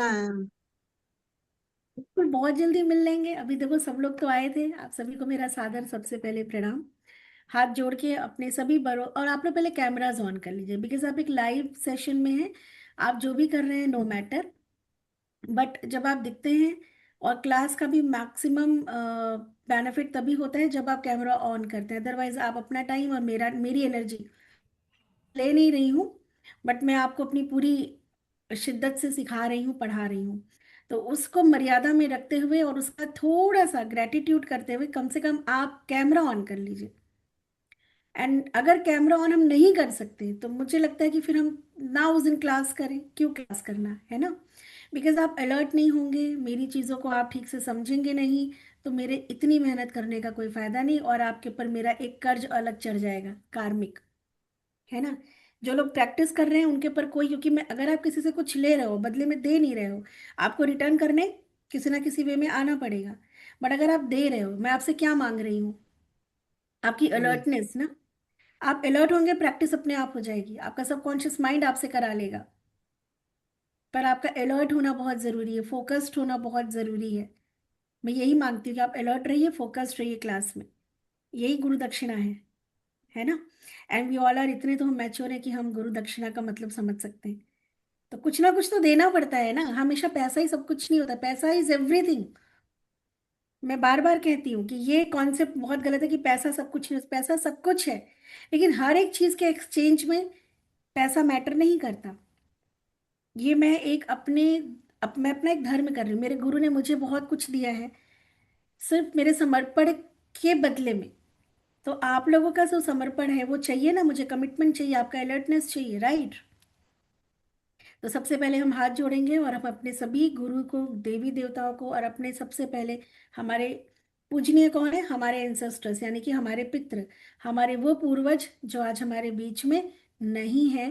हाँ। बिल्कुल, बहुत जल्दी मिल लेंगे। अभी देखो सब लोग तो आए थे, आप सभी को मेरा सादर सबसे पहले प्रणाम। हाथ जोड़ के अपने सभी बड़ों, और आप लोग पहले कैमराज ऑन कर लीजिए बिकॉज आप एक लाइव सेशन में हैं। आप जो भी कर रहे हैं नो मैटर, बट जब आप दिखते हैं, और क्लास का भी मैक्सिमम बेनिफिट तभी होता है जब आप कैमरा ऑन करते हैं। अदरवाइज आप अपना टाइम और मेरी एनर्जी ले नहीं रही हूँ, बट मैं आपको अपनी पूरी शिद्दत से सिखा रही हूँ, पढ़ा रही हूँ। तो उसको मर्यादा में रखते हुए और उसका थोड़ा सा ग्रेटिट्यूड करते हुए कम से कम आप कैमरा ऑन कर लीजिए। एंड अगर कैमरा ऑन हम नहीं कर सकते तो मुझे लगता है कि फिर हम ना उस दिन क्लास करें, क्यों क्लास करना है ना। बिकॉज आप अलर्ट नहीं होंगे, मेरी चीज़ों को आप ठीक से समझेंगे नहीं, तो मेरे इतनी मेहनत करने का कोई फायदा नहीं, और आपके ऊपर मेरा एक कर्ज अलग चढ़ जाएगा, कार्मिक, है ना। जो लोग प्रैक्टिस कर रहे हैं उनके ऊपर कोई, क्योंकि मैं, अगर आप किसी से कुछ ले रहे हो बदले में दे नहीं रहे हो, आपको रिटर्न करने किसी ना किसी वे में आना पड़ेगा। बट अगर आप दे रहे हो, मैं आपसे क्या मांग रही हूँ? आपकी हम्म। अलर्टनेस ना। आप अलर्ट होंगे, प्रैक्टिस अपने आप हो जाएगी, आपका सबकॉन्शियस माइंड आपसे करा लेगा। पर आपका अलर्ट होना बहुत जरूरी है, फोकस्ड होना बहुत जरूरी है। मैं यही मांगती हूँ कि आप अलर्ट रहिए, फोकस्ड रहिए क्लास में। यही गुरु दक्षिणा है ना। एंड वी ऑल आर, इतने तो हम मैच्योर है कि हम गुरु दक्षिणा का मतलब समझ सकते हैं। तो कुछ ना कुछ तो देना पड़ता है ना, हमेशा पैसा ही सब कुछ नहीं होता, पैसा इज एवरीथिंग। मैं बार बार कहती हूँ कि ये कॉन्सेप्ट बहुत गलत है कि पैसा सब कुछ नहीं, पैसा सब कुछ है, लेकिन हर एक चीज के एक्सचेंज में पैसा मैटर नहीं करता। ये मैं एक मैं अपना एक धर्म कर रही हूँ, मेरे गुरु ने मुझे बहुत कुछ दिया है, सिर्फ मेरे समर्पण के बदले में। तो आप लोगों का जो समर्पण है वो चाहिए ना, मुझे कमिटमेंट चाहिए, आपका अलर्टनेस चाहिए, राइट। तो सबसे पहले हम हाथ जोड़ेंगे और हम अपने सभी गुरु को, देवी देवताओं को, और अपने सबसे पहले हमारे पूजनीय कौन है, हमारे एंसेस्टर्स, यानी कि हमारे पितृ, हमारे वो पूर्वज जो आज हमारे बीच में नहीं है।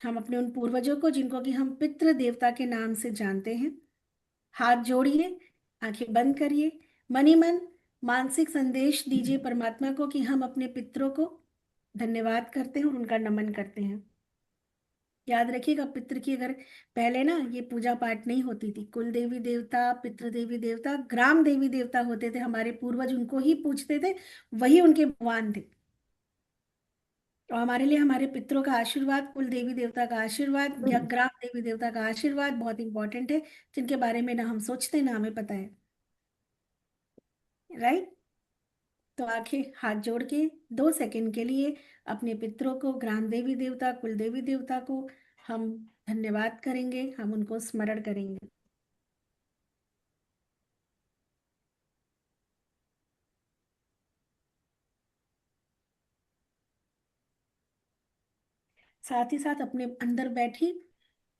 हम अपने उन पूर्वजों को, जिनको कि हम पितृ देवता के नाम से जानते हैं, हाथ जोड़िए, आंखें बंद करिए, मन ही मन मानसिक संदेश दीजिए परमात्मा को कि हम अपने पितरों को धन्यवाद करते हैं और उनका नमन करते हैं। याद रखिएगा, पितृ की अगर पहले ना ये पूजा पाठ नहीं होती थी, कुल देवी देवता, पितृ देवी देवता, ग्राम देवी देवता होते थे, हमारे पूर्वज उनको ही पूजते थे, वही उनके भगवान थे। और हमारे लिए हमारे पितरों का आशीर्वाद, कुल देवी देवता का आशीर्वाद या ग्राम देवी देवता का आशीर्वाद बहुत इंपॉर्टेंट है, जिनके बारे में ना हम सोचते ना हमें पता है, राइट। तो आंखें हाथ जोड़ के 2 सेकंड के लिए अपने पितरों को, ग्राम देवी देवता, कुल देवी देवता को हम धन्यवाद करेंगे, हम उनको स्मरण करेंगे। साथ ही साथ अपने अंदर बैठी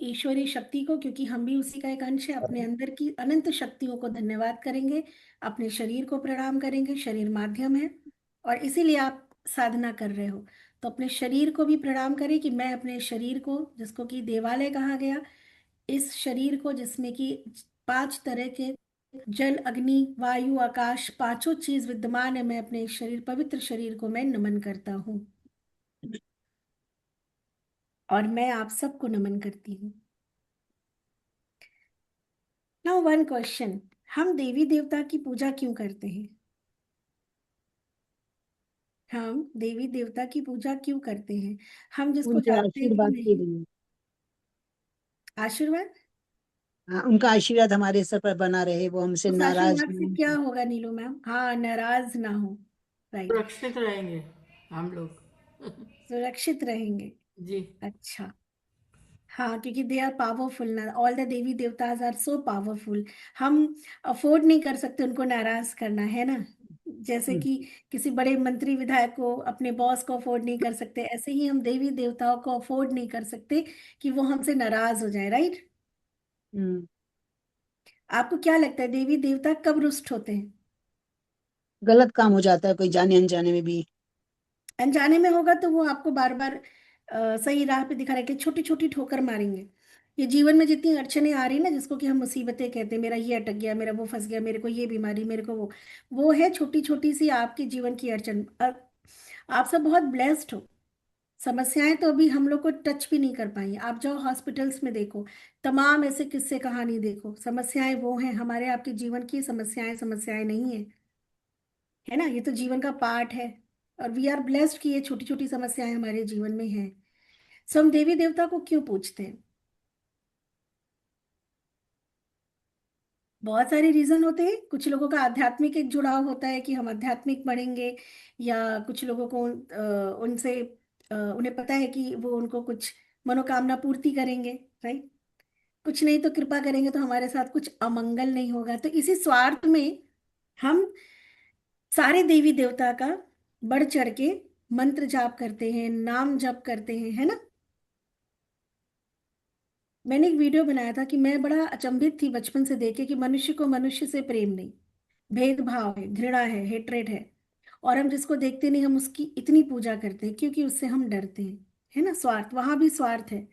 ईश्वरीय शक्ति को, क्योंकि हम भी उसी का एक अंश है, अपने अंदर की अनंत शक्तियों को धन्यवाद करेंगे। अपने शरीर को प्रणाम करेंगे, शरीर माध्यम है, और इसीलिए आप साधना कर रहे हो। तो अपने शरीर को भी प्रणाम करें कि मैं अपने शरीर को, जिसको कि देवालय कहा गया, इस शरीर को जिसमें कि 5 तरह के जल, अग्नि, वायु, आकाश, पांचों चीज विद्यमान है, मैं अपने इस शरीर, पवित्र शरीर को मैं नमन करता हूँ। और मैं आप सबको नमन करती हूँ। नाउ वन क्वेश्चन, हम देवी देवता की पूजा क्यों करते हैं? हम देवी देवता की पूजा क्यों करते हैं? हम जिसको उनके जानते हैं कि आशीर्वाद के नहीं, लिए। आशीर्वाद। हाँ, उनका आशीर्वाद हमारे सर पर बना रहे, वो हमसे उस नाराज आशीर्वाद से नहीं क्या हो। होगा नीलू मैम? हाँ, नाराज ना हो, राइट। सुरक्षित रहेंगे हम लोग। सुरक्षित रहेंगे। जी। अच्छा। हाँ, क्योंकि दे आर पावरफुल ना, ऑल द देवी देवताज आर सो पावरफुल। हम अफोर्ड नहीं कर सकते उनको नाराज करना, है ना। जैसे हम्म। कि किसी बड़े मंत्री विधायक को, अपने बॉस को अफोर्ड नहीं कर सकते, ऐसे ही हम देवी देवताओं को अफोर्ड नहीं कर सकते कि वो हमसे नाराज हो जाए, राइट। हम्म। आपको क्या लगता है देवी देवता कब रुष्ट होते हैं? गलत काम हो जाता है कोई जाने अनजाने में भी। अनजाने में होगा तो वो आपको बार बार सही राह पे दिखा रहे कि छोटी छोटी ठोकर मारेंगे। ये जीवन में जितनी अड़चने आ रही ना, जिसको कि हम मुसीबतें कहते हैं, मेरा ये अटक गया, मेरा वो फंस गया, मेरे को ये बीमारी, मेरे को वो है छोटी छोटी सी आपके जीवन की अड़चन। आप सब बहुत ब्लेस्ड हो, समस्याएं तो अभी हम लोग को टच भी नहीं कर पाई हैं। आप जाओ हॉस्पिटल्स में देखो, तमाम ऐसे किस्से कहानी देखो, समस्याएं वो हैं, हमारे आपके जीवन की समस्याएं समस्याएं नहीं है, है ना, ये तो जीवन का पार्ट है। और वी आर ब्लेस्ड कि ये छोटी छोटी समस्याएं हमारे जीवन में हैं। सो हम देवी देवता को क्यों पूजते हैं? बहुत सारे रीजन होते हैं। कुछ लोगों का आध्यात्मिक एक जुड़ाव होता है कि हम आध्यात्मिक बढ़ेंगे, या कुछ लोगों को उनसे उन्हें पता है कि वो उनको कुछ मनोकामना पूर्ति करेंगे, राइट। कुछ नहीं तो कृपा करेंगे तो हमारे साथ कुछ अमंगल नहीं होगा, तो इसी स्वार्थ में हम सारे देवी देवता का बढ़ चढ़ के मंत्र जाप करते हैं, नाम जप करते हैं, है ना। मैंने एक वीडियो बनाया था कि मैं बड़ा अचंभित थी बचपन से देखे कि मनुष्य को मनुष्य से प्रेम नहीं, भेदभाव है, घृणा है, हेट्रेड है। और हम जिसको देखते नहीं हम उसकी इतनी पूजा करते हैं क्योंकि उससे हम डरते हैं, है ना। स्वार्थ, वहां भी स्वार्थ है।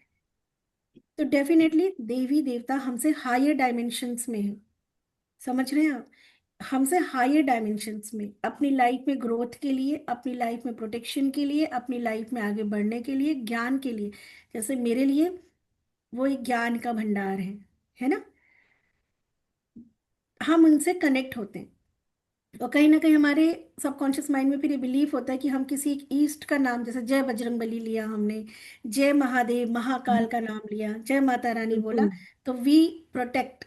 तो डेफिनेटली देवी देवता हमसे हायर डायमेंशंस में है, समझ रहे हैं आप। हमसे हायर डायमेंशंस में अपनी लाइफ में ग्रोथ के लिए, अपनी लाइफ में प्रोटेक्शन के लिए, अपनी लाइफ में आगे बढ़ने के लिए, ज्ञान के लिए। जैसे मेरे लिए वो एक ज्ञान का भंडार है ना। हम उनसे कनेक्ट होते हैं, और कहीं ना कहीं हमारे सबकॉन्शियस माइंड में फिर ये बिलीफ होता है कि हम किसी एक ईस्ट का नाम, जैसे जय बजरंगबली लिया हमने, जय महादेव महाकाल का नाम लिया, जय माता रानी बोला, बिल्कुल। तो वी प्रोटेक्ट,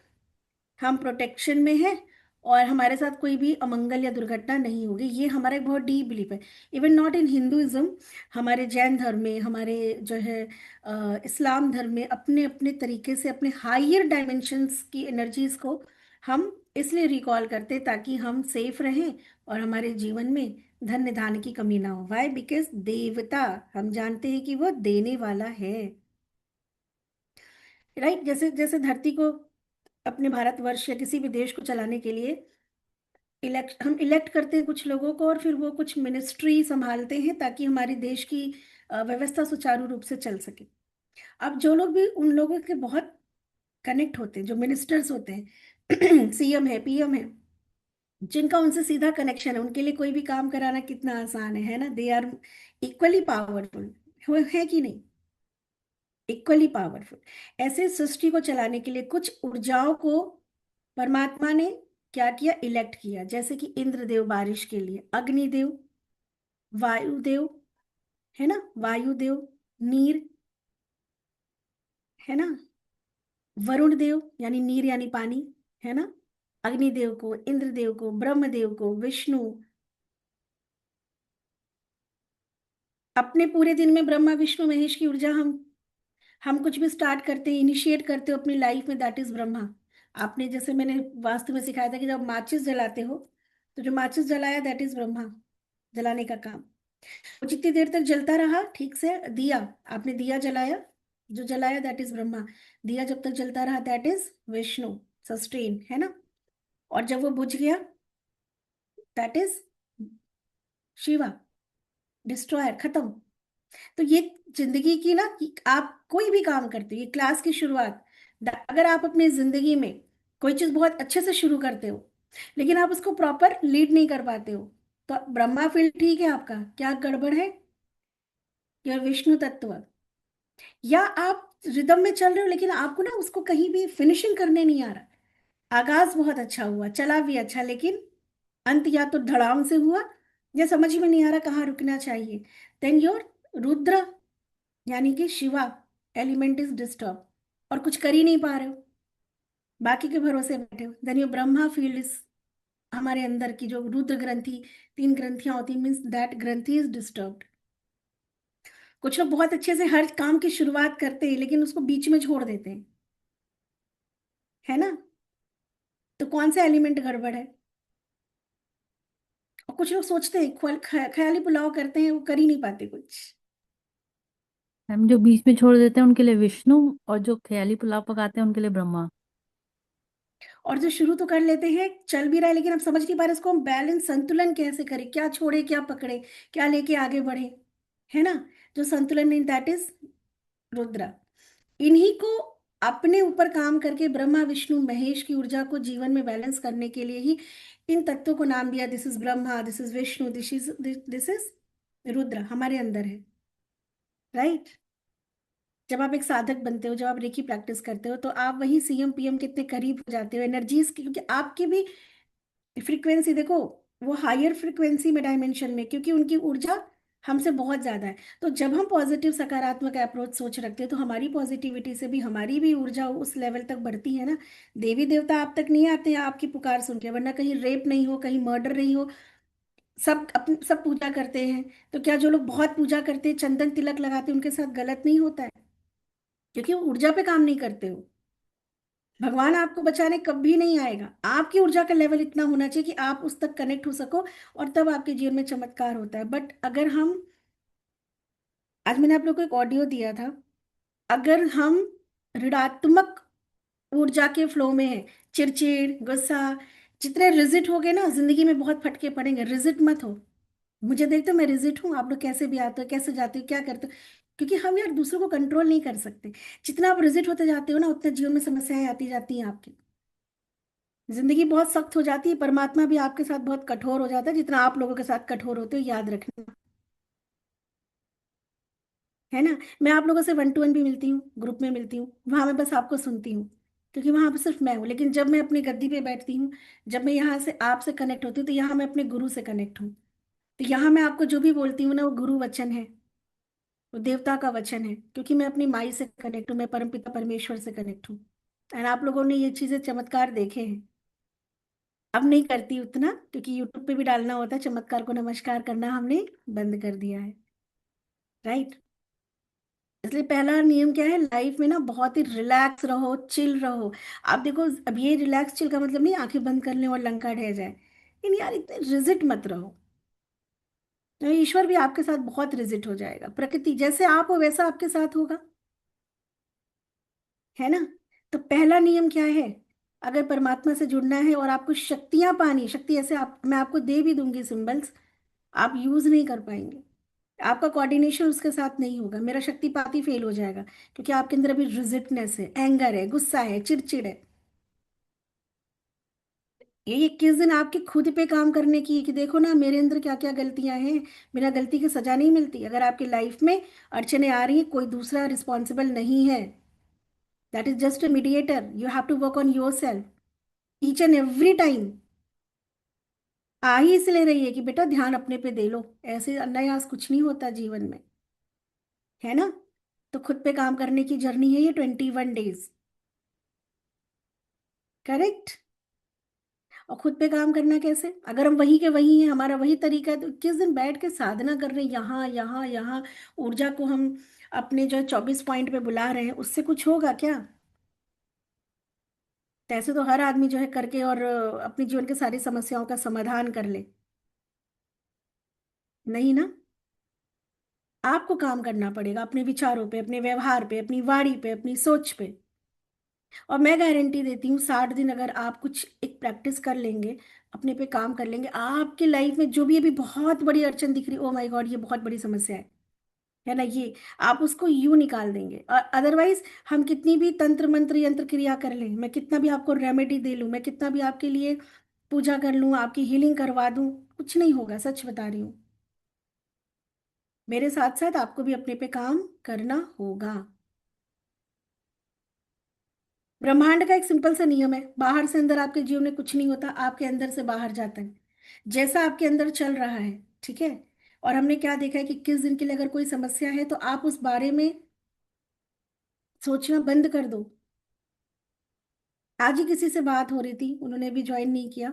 हम प्रोटेक्शन में हैं, और हमारे साथ कोई भी अमंगल या दुर्घटना नहीं होगी। ये हमारा एक बहुत डीप बिलीफ है। इवन नॉट इन हिंदुइज्म, हमारे जैन धर्म में, हमारे जो है इस्लाम धर्म में, अपने अपने तरीके से अपने हायर डायमेंशंस की एनर्जीज को हम इसलिए रिकॉल करते ताकि हम सेफ रहें और हमारे जीवन में धन निधान की कमी ना हो। वाई? बिकॉज देवता, हम जानते हैं कि वो देने वाला है, राइट। जैसे जैसे धरती को, अपने भारतवर्ष या किसी भी देश को चलाने के लिए हम इलेक्ट करते हैं कुछ लोगों को, और फिर वो कुछ मिनिस्ट्री संभालते हैं ताकि हमारे देश की व्यवस्था सुचारू रूप से चल सके। अब जो लोग भी उन लोगों के बहुत कनेक्ट होते हैं, जो मिनिस्टर्स होते हैं सीएम है, पीएम है, जिनका उनसे सीधा कनेक्शन है, उनके लिए कोई भी काम कराना कितना आसान है ना। दे आर इक्वली पावरफुल, है कि नहीं, इक्वली पावरफुल। ऐसे सृष्टि को चलाने के लिए कुछ ऊर्जाओं को परमात्मा ने क्या किया, इलेक्ट किया। जैसे कि इंद्रदेव बारिश के लिए, अग्निदेव, वायुदेव, है ना, वायुदेव, नीर, है ना, वरुण देव यानी नीर यानी पानी, है ना, अग्निदेव को, इंद्रदेव को, ब्रह्मदेव को, विष्णु। अपने पूरे दिन में ब्रह्मा विष्णु महेश की ऊर्जा, हम कुछ भी स्टार्ट करते हैं, इनिशिएट करते हो अपनी लाइफ में, दैट इज ब्रह्मा। आपने, जैसे मैंने वास्तु में सिखाया था कि जब माचिस जलाते हो, तो जो माचिस जलाया दैट इज ब्रह्मा, जलाने का काम। वो जितनी देर तक जलता रहा ठीक से, दिया, आपने दिया जलाया, जो जलाया दैट इज ब्रह्मा। दिया जब तक जलता रहा दैट इज विष्णु, सस्टेन, है ना। और जब वो बुझ गया दैट इज शिवा, डिस्ट्रॉयर, खत्म। तो ये जिंदगी की ना, कि आप कोई भी काम करते हो, ये क्लास की शुरुआत, अगर आप अपनी जिंदगी में कोई चीज बहुत अच्छे से शुरू करते हो लेकिन आप उसको प्रॉपर लीड नहीं कर पाते हो, तो ब्रह्मा फील्ड ठीक है, आपका क्या गड़बड़ है, या विष्णु तत्व, या आप रिदम में चल रहे हो लेकिन आपको ना उसको कहीं भी फिनिशिंग करने नहीं आ रहा। आगाज बहुत अच्छा हुआ, चला भी अच्छा, लेकिन अंत या तो धड़ाम से हुआ, या समझ में नहीं आ रहा कहाँ रुकना चाहिए, देन योर रुद्र यानी कि शिवा एलिमेंट इज डिस्टर्ब, और कुछ कर ही नहीं पा रहे हो, बाकी के भरोसे बैठे हो, then your Brahma field is, हमारे अंदर की जो रुद्र ग्रंथि, 3 ग्रंथियां होती, मीन्स दैट ग्रंथि इज डिस्टर्ब्ड। कुछ लोग बहुत अच्छे से हर काम की शुरुआत करते हैं लेकिन उसको बीच में छोड़ देते हैं, है ना। तो कौन सा एलिमेंट गड़बड़ है? और कुछ लोग सोचते हैं ख्याली पुलाव करते हैं, वो कर ही नहीं पाते कुछ। हम जो बीच में छोड़ देते हैं उनके लिए विष्णु, और जो ख्याली पुलाव पकाते हैं उनके लिए ब्रह्मा। और जो शुरू तो कर लेते हैं, चल भी रहा है, लेकिन हम समझ नहीं पा रहे इसको हम बैलेंस, संतुलन कैसे करें, क्या छोड़े क्या पकड़े, क्या लेके आगे बढ़े, है ना। जो संतुलन नहीं, दैट इज रुद्रा। इन्हीं को अपने ऊपर काम करके ब्रह्मा विष्णु महेश की ऊर्जा को जीवन में बैलेंस करने के लिए ही इन तत्वों को नाम दिया। This is Brahma, this is Vishnu, this is Rudra, हमारे अंदर है। राइट। जब आप एक साधक बनते हो, जब आप रेकी प्रैक्टिस करते हो, तो आप वही सीएम पीएम कितने करीब हो जाते हो एनर्जीज की, क्योंकि आपकी भी फ्रीक्वेंसी देखो, वो हायर फ्रीक्वेंसी में डायमेंशन में, क्योंकि उनकी ऊर्जा हमसे बहुत ज्यादा है। तो जब हम पॉजिटिव सकारात्मक अप्रोच सोच रखते हैं, तो हमारी पॉजिटिविटी से भी हमारी भी ऊर्जा उस लेवल तक बढ़ती है ना। देवी देवता आप तक नहीं आते हैं आपकी पुकार सुन के, वरना कहीं रेप नहीं हो, कहीं मर्डर नहीं हो, सब अपन सब पूजा करते हैं। तो क्या जो लोग बहुत पूजा करते हैं, चंदन तिलक लगाते हैं, उनके साथ गलत नहीं होता है? क्योंकि वो ऊर्जा पे काम नहीं करते हो। भगवान आपको बचाने कभी नहीं आएगा, आपकी ऊर्जा का लेवल इतना होना चाहिए कि आप उस तक कनेक्ट हो सको, और तब आपके जीवन में चमत्कार होता है। बट अगर हम, आज मैंने आप लोग को एक ऑडियो दिया था, अगर हम ऋणात्मक ऊर्जा के फ्लो में है, चिड़चिड़ गुस्सा, जितने रिजिट हो गए ना, जिंदगी में बहुत फटके पड़ेंगे। रिजिट मत हो। मुझे देखते हो मैं रिजिट हूँ, आप लोग कैसे भी आते हो, कैसे जाते हो, क्या करते हो, क्योंकि हम यार दूसरों को कंट्रोल नहीं कर सकते। जितना आप रिजिट होते जाते हो ना, उतना जीवन में समस्याएं आती जाती हैं आपकी, जिंदगी बहुत सख्त हो जाती है। परमात्मा भी आपके साथ बहुत कठोर हो जाता है, जितना आप लोगों के साथ कठोर होते हो, याद रखना। है ना। मैं आप लोगों से वन टू वन भी मिलती हूँ, ग्रुप में मिलती हूँ, वहां मैं बस आपको सुनती हूँ, क्योंकि वहां पे सिर्फ मैं हूँ। लेकिन जब मैं अपनी गद्दी पे बैठती हूँ, जब मैं यहाँ से आपसे कनेक्ट होती हूँ, तो यहाँ मैं अपने गुरु से कनेक्ट हूँ। तो यहाँ मैं आपको जो भी बोलती हूँ ना, वो गुरु वचन है, वो देवता का वचन है, क्योंकि मैं अपनी माई से कनेक्ट हूँ, मैं परमपिता परमेश्वर से कनेक्ट हूँ। एंड आप लोगों ने ये चीजें चमत्कार देखे हैं। अब नहीं करती उतना, क्योंकि यूट्यूब पे भी डालना होता है, चमत्कार को नमस्कार करना हमने बंद कर दिया है। राइट। इसलिए पहला नियम क्या है लाइफ में ना, बहुत ही रिलैक्स रहो, चिल रहो। आप देखो, अब ये रिलैक्स चिल का मतलब नहीं आंखें बंद कर लें और लंका ढह जाए, लेकिन यार इतने रिजिट मत रहो। तो ईश्वर भी आपके साथ बहुत रिजिट हो जाएगा, प्रकृति जैसे आप हो वैसा आपके साथ होगा। है ना। तो पहला नियम क्या है, अगर परमात्मा से जुड़ना है और आपको शक्तियां पानी, शक्ति ऐसे आप, मैं आपको दे भी दूंगी सिंबल्स, आप यूज नहीं कर पाएंगे, आपका कोऑर्डिनेशन उसके साथ नहीं होगा, मेरा शक्तिपाती फेल हो जाएगा, क्योंकि आपके अंदर अभी रिजिटनेस है, एंगर है, गुस्सा है, चिड़चिड़ है। ये 21 दिन आपके खुद पे काम करने की है, कि देखो ना मेरे अंदर क्या क्या गलतियां हैं। बिना गलती के सजा नहीं मिलती। अगर आपकी लाइफ में अड़चने आ रही हैं, कोई दूसरा रिस्पॉन्सिबल नहीं है, that is just a mediator, you have to work on your self each and every time. आ ही इसलिए रही है कि बेटा ध्यान अपने पे दे लो, ऐसे अनायास कुछ नहीं होता जीवन में। है ना। तो खुद पे काम करने की जर्नी है ये 21 डेज। करेक्ट। और खुद पे काम करना कैसे, अगर हम वही के वही हैं, हमारा वही तरीका है, तो किस दिन बैठ के साधना कर रहे हैं, यहाँ यहाँ यहाँ, ऊर्जा को हम अपने जो 24 पॉइंट पे बुला रहे हैं, उससे कुछ होगा क्या? तो ऐसे तो हर आदमी जो है करके और अपने जीवन के सारी समस्याओं का समाधान कर ले। नहीं ना। आपको काम करना पड़ेगा अपने विचारों पे, अपने व्यवहार पे, अपनी वाणी पे, अपनी सोच पे। और मैं गारंटी देती हूँ 60 दिन अगर आप कुछ एक प्रैक्टिस कर लेंगे, अपने पे काम कर लेंगे, आपकी लाइफ में जो भी अभी बहुत बड़ी अड़चन दिख रही, ओ माय गॉड ये बहुत बड़ी समस्या है ना, ये आप उसको यूं निकाल देंगे। और अदरवाइज हम कितनी भी तंत्र मंत्र यंत्र क्रिया कर लें, मैं कितना भी आपको रेमेडी दे लूं, मैं कितना भी आपके लिए पूजा कर लूं, आपकी हीलिंग करवा दूं, कुछ नहीं होगा, सच बता रही हूँ। मेरे साथ साथ आपको भी अपने पे काम करना होगा। ब्रह्मांड का एक सिंपल सा नियम है, बाहर से अंदर आपके जीवन में कुछ नहीं होता, आपके अंदर से बाहर जाता है। जैसा आपके अंदर चल रहा है, ठीक है। और हमने क्या देखा है कि किस दिन के लिए अगर कोई समस्या है, तो आप उस बारे में सोचना बंद कर दो। आज ही किसी से बात हो रही थी, उन्होंने भी ज्वाइन नहीं किया।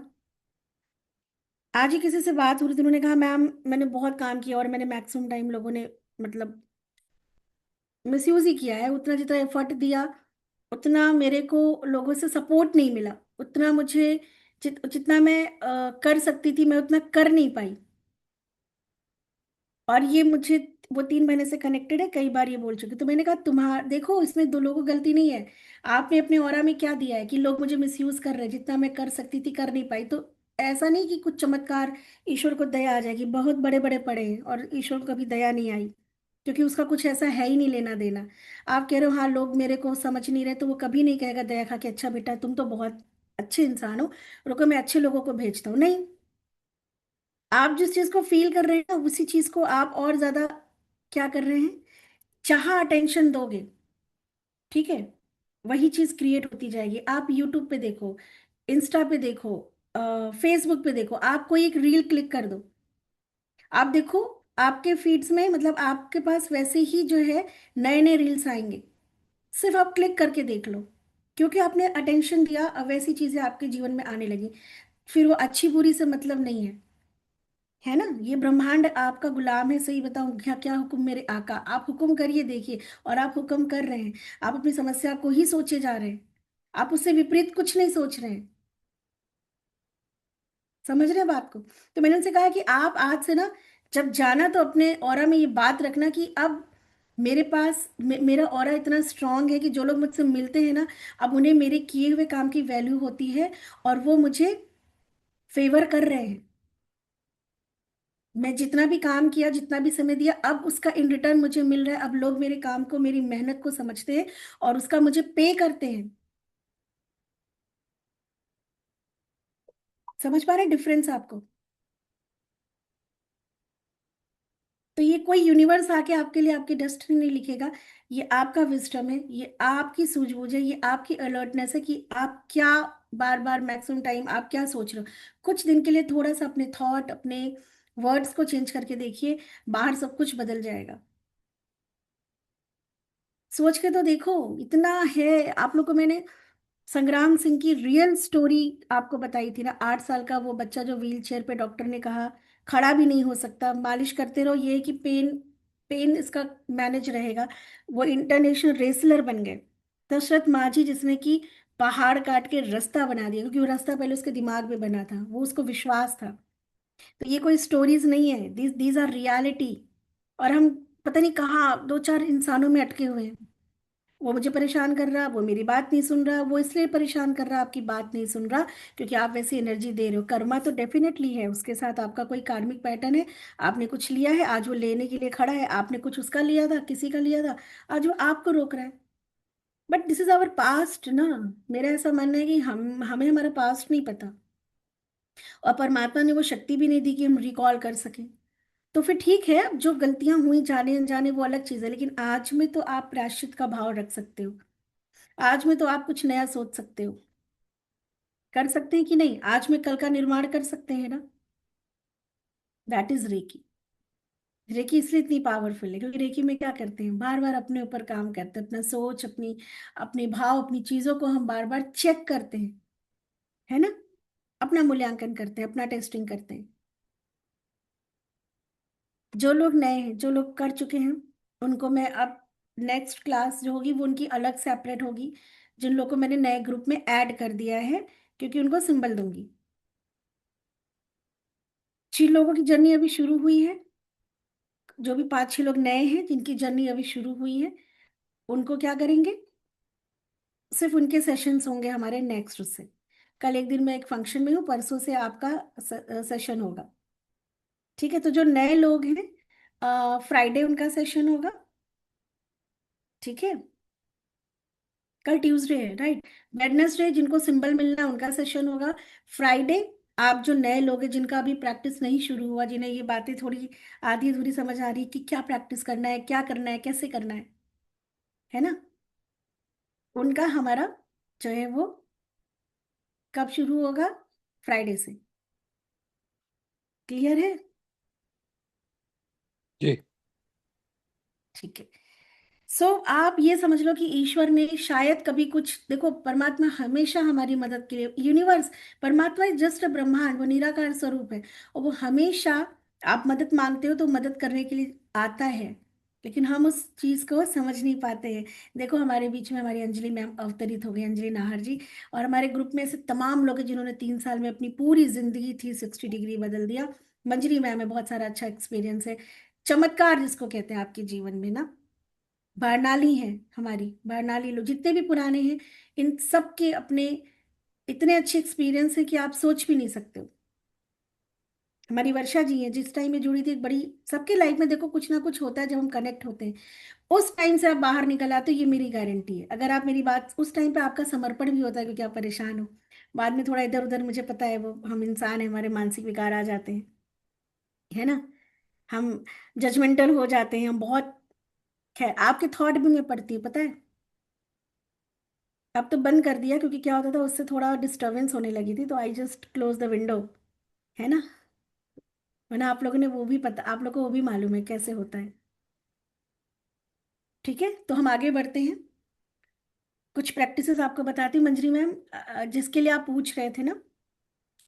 आज ही किसी से बात हो रही थी, उन्होंने कहा मैम मैंने बहुत काम किया और मैंने मैक्सिमम टाइम लोगों ने मतलब मिसयूज ही किया है, उतना जितना एफर्ट दिया उतना मेरे को लोगों से सपोर्ट नहीं मिला, उतना मुझे जितना मैं कर सकती थी मैं उतना कर नहीं पाई। और ये मुझे, वो 3 महीने से कनेक्टेड है, कई बार ये बोल चुकी, तो मैंने कहा तुम्हारा देखो इसमें दो लोगों को गलती नहीं है। आपने अपने ऑरा में क्या दिया है कि लोग मुझे मिसयूज कर रहे हैं, जितना मैं कर सकती थी कर नहीं पाई, तो ऐसा नहीं कि कुछ चमत्कार ईश्वर को दया आ जाएगी, बहुत बड़े बड़े पड़े हैं और ईश्वर को कभी दया नहीं आई, क्योंकि उसका कुछ ऐसा है ही नहीं लेना देना। आप कह रहे हो हाँ लोग मेरे को समझ नहीं रहे, तो वो कभी नहीं कहेगा दया खा के अच्छा बेटा तुम तो बहुत अच्छे इंसान हो, रुको मैं अच्छे लोगों को भेजता हूँ, नहीं। आप जिस चीज को फील कर रहे हैं ना, उसी चीज को आप और ज्यादा क्या कर रहे हैं, चाहा अटेंशन दोगे, ठीक है, वही चीज क्रिएट होती जाएगी। आप यूट्यूब पे देखो, इंस्टा पे देखो, फेसबुक पे देखो, आप कोई एक रील क्लिक कर दो, आप देखो आपके फीड्स में, मतलब आपके पास वैसे ही जो है नए नए रील्स आएंगे। सिर्फ आप क्लिक करके देख लो, क्योंकि आपने अटेंशन दिया, अब वैसी चीजें आपके जीवन में आने लगी। फिर वो अच्छी बुरी से मतलब नहीं है ना। ये ब्रह्मांड आपका गुलाम है, सही बताऊं क्या, क्या हुक्म मेरे आका, आप हुक्म करिए देखिए, और आप हुक्म कर रहे हैं। आप अपनी समस्या को ही सोचे जा रहे हैं, आप उससे विपरीत कुछ नहीं सोच रहे हैं। समझ रहे हैं बात को। तो मैंने उनसे कहा कि आप आज से ना, जब जाना तो अपने ऑरा में ये बात रखना कि अब मेरे पास मेरा ऑरा इतना स्ट्रांग है कि जो लोग मुझसे मिलते हैं ना, अब उन्हें मेरे किए हुए काम की वैल्यू होती है, और वो मुझे फेवर कर रहे हैं। मैं जितना भी काम किया, जितना भी समय दिया, अब उसका इन रिटर्न मुझे मिल रहा है। अब लोग मेरे काम को, मेरी मेहनत को समझते हैं और उसका मुझे पे करते हैं। समझ पा रहे हैं डिफरेंस आपको। तो ये कोई यूनिवर्स आके आपके लिए आपकी डेस्टिनी नहीं लिखेगा। ये आपका विजडम है, ये आपकी सूझबूझ है, ये आपकी अलर्टनेस है कि आप क्या, बार बार मैक्सिमम टाइम आप क्या सोच रहे हो। कुछ दिन के लिए थोड़ा सा अपने थॉट, अपने वर्ड्स को चेंज करके देखिए, बाहर सब कुछ बदल जाएगा। सोच के तो देखो, इतना है। आप लोग को मैंने संग्राम सिंह की रियल स्टोरी आपको बताई थी ना, 8 साल का वो बच्चा जो व्हील चेयर पे, डॉक्टर ने कहा खड़ा भी नहीं हो सकता, मालिश करते रहो, ये है कि पेन, पेन इसका मैनेज रहेगा। वो इंटरनेशनल रेसलर बन गए। दशरथ माझी, जिसने कि पहाड़ काट के रास्ता बना दिया, क्योंकि वो रास्ता पहले उसके दिमाग में बना था, वो उसको विश्वास था। तो ये कोई स्टोरीज नहीं है, दीज दीज आर रियलिटी। और हम पता नहीं कहाँ दो चार इंसानों में अटके हुए हैं। वो मुझे परेशान कर रहा, वो मेरी बात नहीं सुन रहा, वो इसलिए परेशान कर रहा, आपकी बात नहीं सुन रहा क्योंकि आप वैसी एनर्जी दे रहे हो। कर्मा तो डेफिनेटली है, उसके साथ आपका कोई कार्मिक पैटर्न है। आपने कुछ लिया है, आज वो लेने के लिए खड़ा है। आपने कुछ उसका लिया था, किसी का लिया था, आज वो आपको रोक रहा है। But this is our past ना। मेरा ऐसा मानना है कि हमें हमारा पास्ट नहीं पता, और परमात्मा ने वो शक्ति भी नहीं दी कि हम रिकॉल कर सकें। तो फिर ठीक है, अब जो गलतियां हुई जाने अनजाने वो अलग चीज है, लेकिन आज में तो आप प्रायश्चित का भाव रख सकते हो। आज में तो आप कुछ नया सोच सकते हो। कर सकते हैं कि नहीं, आज में कल का निर्माण कर सकते हैं ना। That is recce. रेकी इसलिए इतनी पावरफुल है क्योंकि रेकी में क्या करते हैं, बार बार अपने ऊपर काम करते हैं, अपना सोच, अपनी, अपने भाव, अपनी चीजों को हम बार बार चेक करते हैं, है ना। अपना मूल्यांकन करते हैं, अपना टेस्टिंग करते हैं। जो लोग नए हैं, जो लोग कर चुके हैं, उनको मैं अब, नेक्स्ट क्लास जो होगी वो उनकी अलग सेपरेट होगी। जिन लोगों को मैंने नए ग्रुप में ऐड कर दिया है, क्योंकि उनको सिंबल दूंगी। जिन लोगों की जर्नी अभी शुरू हुई है, जो भी 5-6 लोग नए हैं जिनकी जर्नी अभी शुरू हुई है, उनको क्या करेंगे, सिर्फ उनके सेशंस होंगे हमारे नेक्स्ट से। कल एक दिन मैं एक फंक्शन में हूँ, परसों से आपका सेशन होगा। ठीक है, तो जो नए लोग हैं, फ्राइडे उनका सेशन होगा। ठीक है, कल ट्यूसडे है, राइट। वेडनेसडे जिनको सिंबल मिलना है उनका सेशन होगा। फ्राइडे आप जो नए लोग हैं, जिनका अभी प्रैक्टिस नहीं शुरू हुआ, जिन्हें ये बातें थोड़ी आधी अधूरी समझ आ रही है कि क्या प्रैक्टिस करना है, क्या करना है, कैसे करना है ना, उनका हमारा जो है वो कब शुरू होगा, फ्राइडे से। क्लियर है। जी। ठीक है। सो आप ये समझ लो कि ईश्वर ने शायद कभी कुछ, देखो परमात्मा हमेशा हमारी मदद के लिए, यूनिवर्स, परमात्मा इज जस्ट अ ब्रह्मांड, वो निराकार स्वरूप है, और वो हमेशा, आप मदद मांगते हो तो मदद करने के लिए आता है, लेकिन हम उस चीज को समझ नहीं पाते हैं। देखो हमारे बीच में हमारी अंजलि मैम अवतरित हो गई, अंजलि नाहर जी, और हमारे ग्रुप में ऐसे तमाम लोग हैं जिन्होंने 3 साल में अपनी पूरी जिंदगी 360 डिग्री बदल दिया। मंजरी मैम में बहुत सारा अच्छा एक्सपीरियंस है, चमत्कार जिसको कहते हैं आपके जीवन में ना। बरनाली है, हमारी बरनाली लोग जितने भी पुराने हैं, इन सब के अपने इतने अच्छे एक्सपीरियंस है कि आप सोच भी नहीं सकते हो। हमारी वर्षा जी हैं, जिस टाइम में जुड़ी थी, एक बड़ी, सबके लाइफ में देखो कुछ ना कुछ होता है जब हम कनेक्ट होते हैं, उस टाइम से आप बाहर निकल आते हो, ये मेरी गारंटी है। अगर आप मेरी बात, उस टाइम पे आपका समर्पण भी होता है क्योंकि आप परेशान हो, बाद में थोड़ा इधर उधर, मुझे पता है, वो हम इंसान हैं, हमारे मानसिक विकार आ जाते हैं, है ना। हम जजमेंटल हो जाते हैं, हम बहुत खैर, आपके थॉट भी मैं पढ़ती हूँ, पता है। अब तो बंद कर दिया, क्योंकि क्या होता था, उससे थोड़ा डिस्टरबेंस होने लगी थी, तो I just close the window, है ना। वरना आप लोगों ने वो भी पता, आप लोगों को वो भी मालूम है कैसे होता है। ठीक है, तो हम आगे बढ़ते हैं। कुछ प्रैक्टिसेस आपको बताती हूँ मंजरी मैम, जिसके लिए आप पूछ रहे थे ना।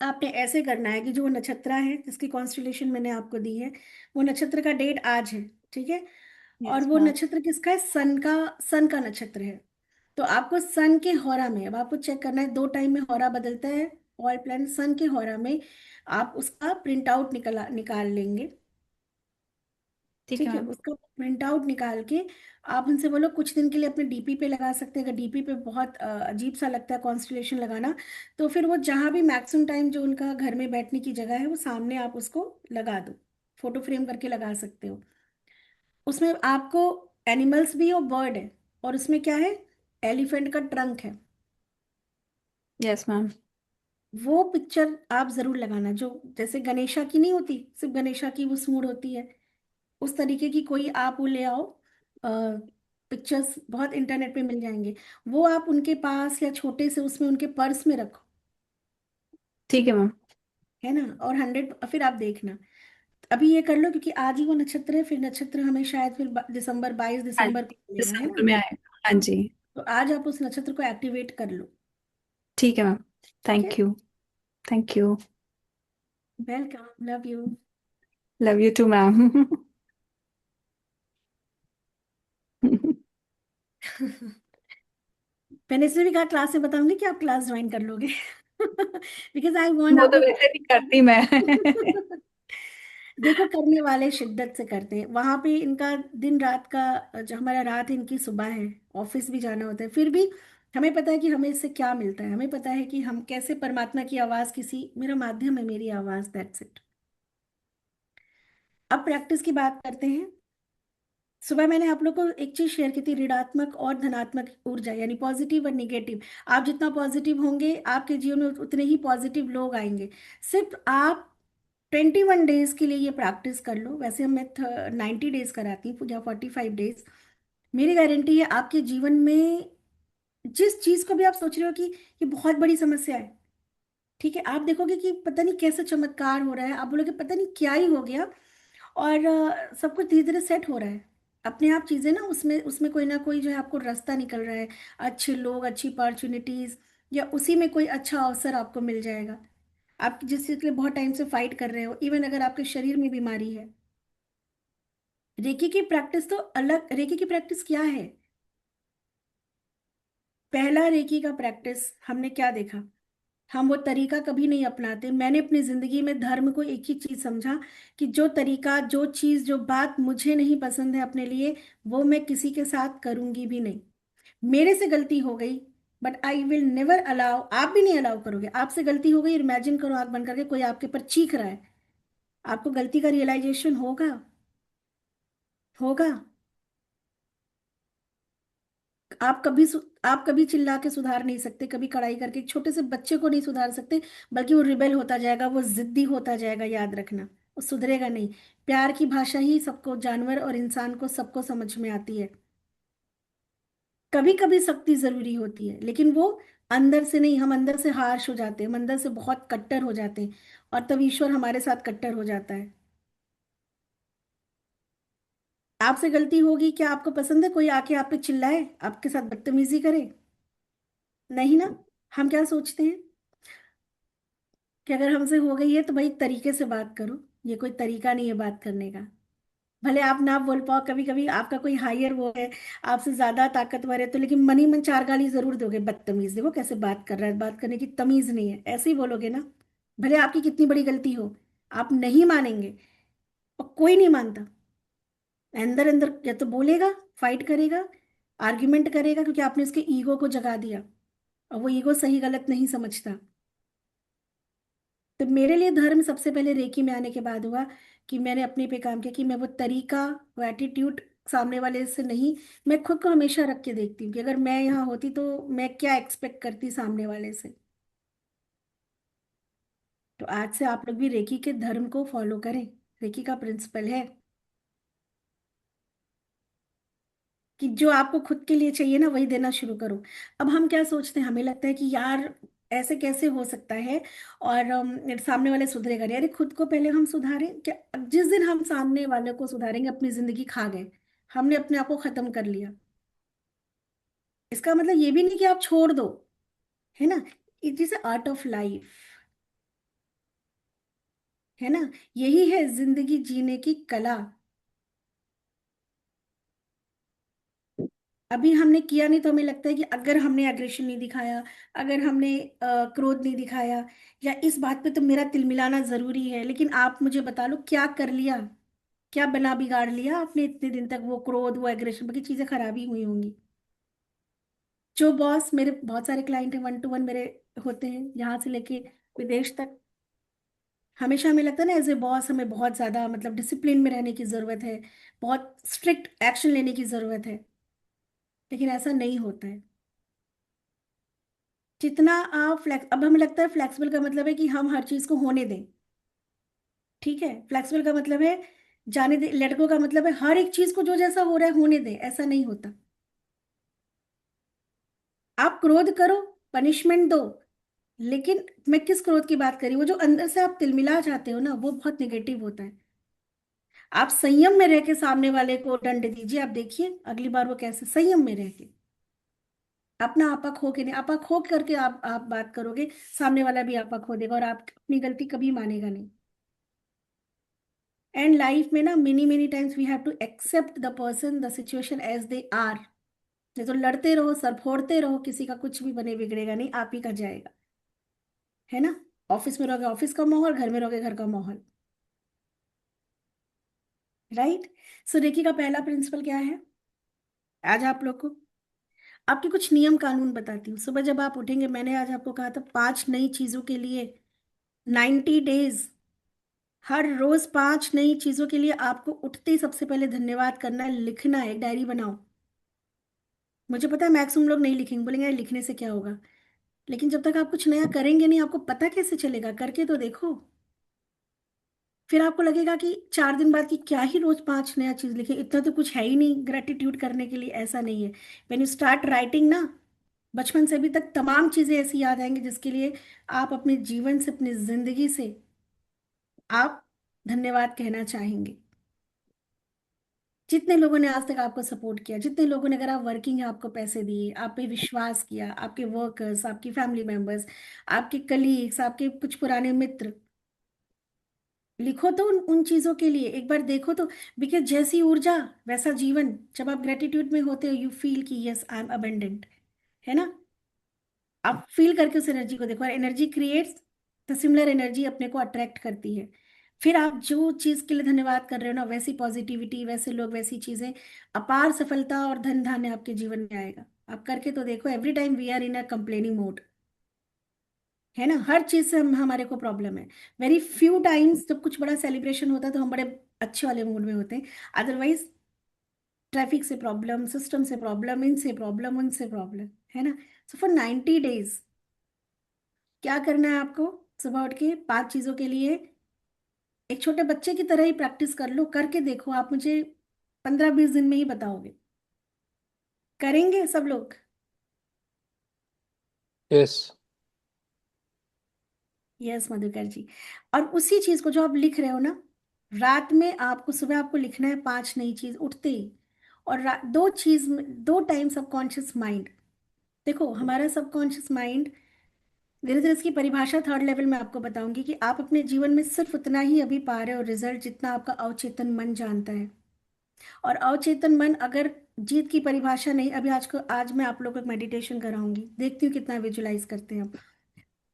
आपने ऐसे करना है कि जो नक्षत्रा है जिसकी कॉन्स्टलेशन मैंने आपको दी है, वो नक्षत्र का डेट आज है, ठीक है। और यस वो मैम। नक्षत्र किसका है? सन का नक्षत्र है। तो आपको सन के होरा में, अब आपको चेक करना है, 2 टाइम में होरा बदलता है ऑल प्लैनेट। सन के होरा में आप उसका प्रिंट आउट निकाल लेंगे। ठीक है ठीक है, मैम। उसका प्रिंट आउट निकाल के आप उनसे बोलो कुछ दिन के लिए अपने डीपी पे लगा सकते हैं। अगर डीपी पे बहुत अजीब सा लगता है कॉन्स्टलेशन लगाना, तो फिर वो जहाँ भी मैक्सिमम टाइम जो उनका घर में बैठने की जगह है, वो सामने आप उसको लगा दो, फोटो फ्रेम करके लगा सकते हो। उसमें आपको एनिमल्स भी और बर्ड है, और उसमें क्या है, एलिफेंट का ट्रंक है। Yes ma'am. वो पिक्चर आप जरूर लगाना, जो जैसे गणेशा की नहीं होती, सिर्फ गणेशा की वो सूंड होती है, उस तरीके की कोई आप वो ले आओ। पिक्चर्स बहुत इंटरनेट पे मिल जाएंगे। वो आप उनके पास या छोटे से उसमें उनके पर्स में रखो, ठीक है मैम। है ना। और 100, फिर आप देखना, अभी ये कर लो, क्योंकि आज ही वो नक्षत्र है, फिर नक्षत्र हमें शायद फिर दिसंबर, 22 दिसंबर हाँ, को मिलेगा, है दिसंबर ना। में आएगा, हाँ जी। तो आज आप उस नक्षत्र को एक्टिवेट कर लो। ठीक है मैम। ठीक है, thank you. Thank you. Welcome, love you. Love you too ma'am. मैंने इसलिए भी कहा क्लास में बताऊंगी कि आप क्लास ज्वाइन कर लोगे। बिकॉज आई वांट वो तो आपको। वैसे भी करती मैं। देखो, करने वाले शिद्दत से करते हैं वहां पे, इनका दिन रात का, जो हमारा रात है इनकी सुबह है, ऑफिस भी जाना होता है, फिर भी हमें पता है कि हमें इससे क्या मिलता है, हमें पता है कि हम कैसे परमात्मा की आवाज, किसी मेरा माध्यम है, मेरी आवाज, दैट्स इट। अब प्रैक्टिस की बात करते हैं। सुबह मैंने आप लोग को एक चीज शेयर की थी, ऋणात्मक और धनात्मक ऊर्जा, यानी पॉजिटिव और निगेटिव। आप जितना पॉजिटिव होंगे, आपके जीवन में उतने ही पॉजिटिव लोग आएंगे। सिर्फ आप 21 डेज के लिए ये प्रैक्टिस कर लो। वैसे मैं 90 डेज कराती हूँ या 45 डेज। मेरी गारंटी है आपके जीवन में जिस चीज को भी आप सोच रहे हो कि ये बहुत बड़ी समस्या है, ठीक है, आप देखोगे कि पता नहीं कैसे चमत्कार हो रहा है, आप बोलोगे पता नहीं क्या ही हो गया। और सब कुछ धीरे धीरे सेट हो रहा है, अपने आप चीजें ना, उसमें उसमें कोई ना कोई जो है आपको रास्ता निकल रहा है, अच्छे लोग, अच्छी अपॉर्चुनिटीज, या उसी में कोई अच्छा अवसर आपको मिल जाएगा। आप जिस चीज के लिए बहुत टाइम से फाइट कर रहे हो, इवन अगर आपके शरीर में बीमारी है। रेकी की प्रैक्टिस तो अलग, रेकी की प्रैक्टिस क्या है? पहला रेकी का प्रैक्टिस हमने क्या देखा, हम वो तरीका कभी नहीं अपनाते। मैंने अपनी जिंदगी में धर्म को एक ही चीज समझा, कि जो तरीका, जो चीज, जो बात मुझे नहीं पसंद है अपने लिए, वो मैं किसी के साथ करूंगी भी नहीं। मेरे से गलती हो गई, but I will never allow, आप भी नहीं अलाउ करोगे, आपसे गलती हो गई, इमेजिन करो आंख बंद करके कोई आपके ऊपर चीख रहा है, आपको गलती का रियलाइजेशन होगा? होगा? आप कभी चिल्ला के सुधार नहीं सकते, कभी कड़ाई करके एक छोटे से बच्चे को नहीं सुधार सकते, बल्कि वो रिबेल होता जाएगा, वो जिद्दी होता जाएगा, याद रखना। वो सुधरेगा नहीं। प्यार की भाषा ही सबको, जानवर और इंसान को, सबको समझ में आती है। कभी कभी सख्ती जरूरी होती है, लेकिन वो अंदर से नहीं, हम अंदर से हार्श हो जाते हैं, हम अंदर से बहुत कट्टर हो जाते हैं, और तब ईश्वर हमारे साथ कट्टर हो जाता है। आपसे गलती होगी, क्या आपको पसंद है कोई आके आप पे चिल्लाए, आपके साथ बदतमीजी करे? नहीं ना। हम क्या सोचते हैं कि अगर हमसे हो गई है तो भाई तरीके से बात करो, ये कोई तरीका नहीं है बात करने का। भले आप ना बोल पाओ, कभी कभी आपका कोई हायर वो है, आपसे ज्यादा ताकतवर है, तो लेकिन मन ही मन 4 गाली जरूर दोगे, बदतमीज, देखो कैसे बात कर रहा है, बात करने की तमीज नहीं है, ऐसे ही बोलोगे ना। भले आपकी कितनी बड़ी गलती हो, आप नहीं मानेंगे, और कोई नहीं मानता। अंदर अंदर या तो बोलेगा, फाइट करेगा, आर्ग्यूमेंट करेगा, क्योंकि आपने उसके ईगो को जगा दिया, और वो ईगो सही गलत नहीं समझता। तो मेरे लिए धर्म सबसे पहले रेकी में आने के बाद हुआ, कि मैंने अपने पे काम किया, कि मैं वो तरीका, वो एटीट्यूड सामने वाले से नहीं, मैं खुद को हमेशा रख के देखती हूँ कि अगर मैं यहाँ होती तो मैं क्या एक्सपेक्ट करती सामने वाले से। तो आज से आप लोग भी रेकी के धर्म को फॉलो करें। रेकी का प्रिंसिपल है, कि जो आपको खुद के लिए चाहिए ना वही देना शुरू करो। अब हम क्या सोचते हैं, हमें लगता है कि यार ऐसे कैसे हो सकता है, और सामने वाले सुधरेगा नहीं। अरे खुद को पहले हम सुधारें क्या? जिस दिन हम सामने वाले को सुधारेंगे अपनी जिंदगी खा गए, हमने अपने आप को खत्म कर लिया। इसका मतलब ये भी नहीं कि आप छोड़ दो, है ना। It is art of life, है ना। यही है जिंदगी जीने की कला। अभी हमने किया नहीं तो हमें लगता है कि अगर हमने एग्रेशन नहीं दिखाया, अगर हमने क्रोध नहीं दिखाया, या इस बात पे तो मेरा तिलमिलाना जरूरी है। लेकिन आप मुझे बता लो क्या कर लिया, क्या बना बिगाड़ लिया आपने इतने दिन तक? वो क्रोध, वो एग्रेशन, बाकी चीजें खराबी हुई होंगी। जो बॉस, मेरे बहुत सारे क्लाइंट हैं, 1 to 1 मेरे होते हैं, यहाँ से लेके विदेश तक। हमेशा हमें लगता है ना एज ए बॉस हमें बहुत ज्यादा मतलब डिसिप्लिन में रहने की जरूरत है, बहुत स्ट्रिक्ट एक्शन लेने की जरूरत है। लेकिन ऐसा नहीं होता है। जितना आप फ्लेक्स, अब हमें लगता है फ्लेक्सिबल का मतलब है कि हम हर चीज को होने दें। ठीक है, फ्लेक्सिबल का मतलब है जाने दे। लड़कों का मतलब है हर एक चीज को जो जैसा हो रहा है होने दें। ऐसा नहीं होता। आप क्रोध करो, पनिशमेंट दो, लेकिन मैं किस क्रोध की बात करी, वो जो अंदर से आप तिलमिला जाते हो ना, वो बहुत निगेटिव होता है। आप संयम में रह के सामने वाले को दंड दीजिए, आप देखिए अगली बार वो कैसे संयम में रह के अपना आपा खो के नहीं, आपा खो करके आप बात करोगे, सामने वाला भी आपा खो देगा और आप अपनी गलती कभी मानेगा नहीं। एंड लाइफ में ना many many times we have to accept the person the situation as they are. नहीं तो लड़ते रहो, सर फोड़ते रहो, किसी का कुछ भी बने बिगड़ेगा नहीं, आप ही का जाएगा, है ना। ऑफिस में रहोगे ऑफिस का माहौल, घर में रहोगे घर का माहौल। राइट। सो रेकी का पहला प्रिंसिपल क्या है आज आप लोग को? आपके कुछ नियम कानून बताती हूँ। सुबह जब आप उठेंगे, मैंने आज आपको कहा था 5 नई चीजों के लिए 90 डेज, हर रोज 5 नई चीजों के लिए आपको उठते ही सबसे पहले धन्यवाद करना है, लिखना है, एक डायरी बनाओ। मुझे पता है मैक्सिमम लोग नहीं लिखेंगे, बोलेंगे "यार, लिखने से क्या होगा"। लेकिन जब तक आप कुछ नया करेंगे नहीं, आपको पता कैसे चलेगा? करके तो देखो। फिर आपको लगेगा कि 4 दिन बाद कि क्या ही रोज 5 नया चीज लिखे, इतना तो कुछ है ही नहीं ग्रेटिट्यूड करने के लिए। ऐसा नहीं है। व्हेन यू स्टार्ट राइटिंग ना, बचपन से अभी तक तमाम चीजें ऐसी याद आएंगी जिसके लिए आप अपने जीवन से, अपनी जिंदगी से आप धन्यवाद कहना चाहेंगे। जितने लोगों ने आज तक आपको सपोर्ट किया, जितने लोगों ने, अगर आप वर्किंग है, आपको पैसे दिए, आप पे विश्वास किया, आपके वर्कर्स, आपकी फैमिली मेंबर्स, आपके कलीग्स, आपके कुछ पुराने मित्र, लिखो तो उन चीजों के लिए एक बार देखो तो। बिकॉज जैसी ऊर्जा वैसा जीवन। जब आप ग्रेटिट्यूड में होते हो, यू फील कि यस आई एम अबेंडेंट, है ना। आप फील करके उस एनर्जी को देखो, और energy creates the similar energy अपने को अट्रैक्ट करती है। फिर आप जो चीज के लिए धन्यवाद कर रहे हो ना, वैसी पॉजिटिविटी, वैसे लोग, वैसी चीजें, अपार सफलता और धन धान्य आपके जीवन में आएगा। आप करके तो देखो। Every time we are in a complaining mode, है ना। हर चीज से हमारे को प्रॉब्लम है। वेरी फ्यू टाइम्स जब कुछ बड़ा सेलिब्रेशन होता है तो हम बड़े अच्छे वाले मूड में होते हैं। अदरवाइज ट्रैफिक से प्रॉब्लम, सिस्टम से प्रॉब्लम, इनसे प्रॉब्लम, उनसे प्रॉब्लम, है ना। सो फॉर 90 डेज क्या करना है आपको? सुबह उठ के 5 चीजों के लिए एक छोटे बच्चे की तरह ही प्रैक्टिस कर लो। करके देखो, आप मुझे 15-20 दिन में ही बताओगे। करेंगे सब लोग? यस। यस मधुकर जी। और उसी चीज को जो आप लिख रहे हो ना, रात में आपको, सुबह आपको लिखना है 5 नई चीज उठते ही। और 2 टाइम सबकॉन्शियस माइंड। देखो हमारा सबकॉन्शियस माइंड, धीरे धीरे इसकी परिभाषा 3rd लेवल में आपको बताऊंगी कि आप अपने जीवन में सिर्फ उतना ही अभी पा रहे हो रिजल्ट जितना आपका अवचेतन मन जानता है। और अवचेतन मन अगर, जीत की परिभाषा नहीं, अभी आज मैं आप लोगों को मेडिटेशन कराऊंगी, देखती हूँ कितना विजुलाइज करते हैं आप।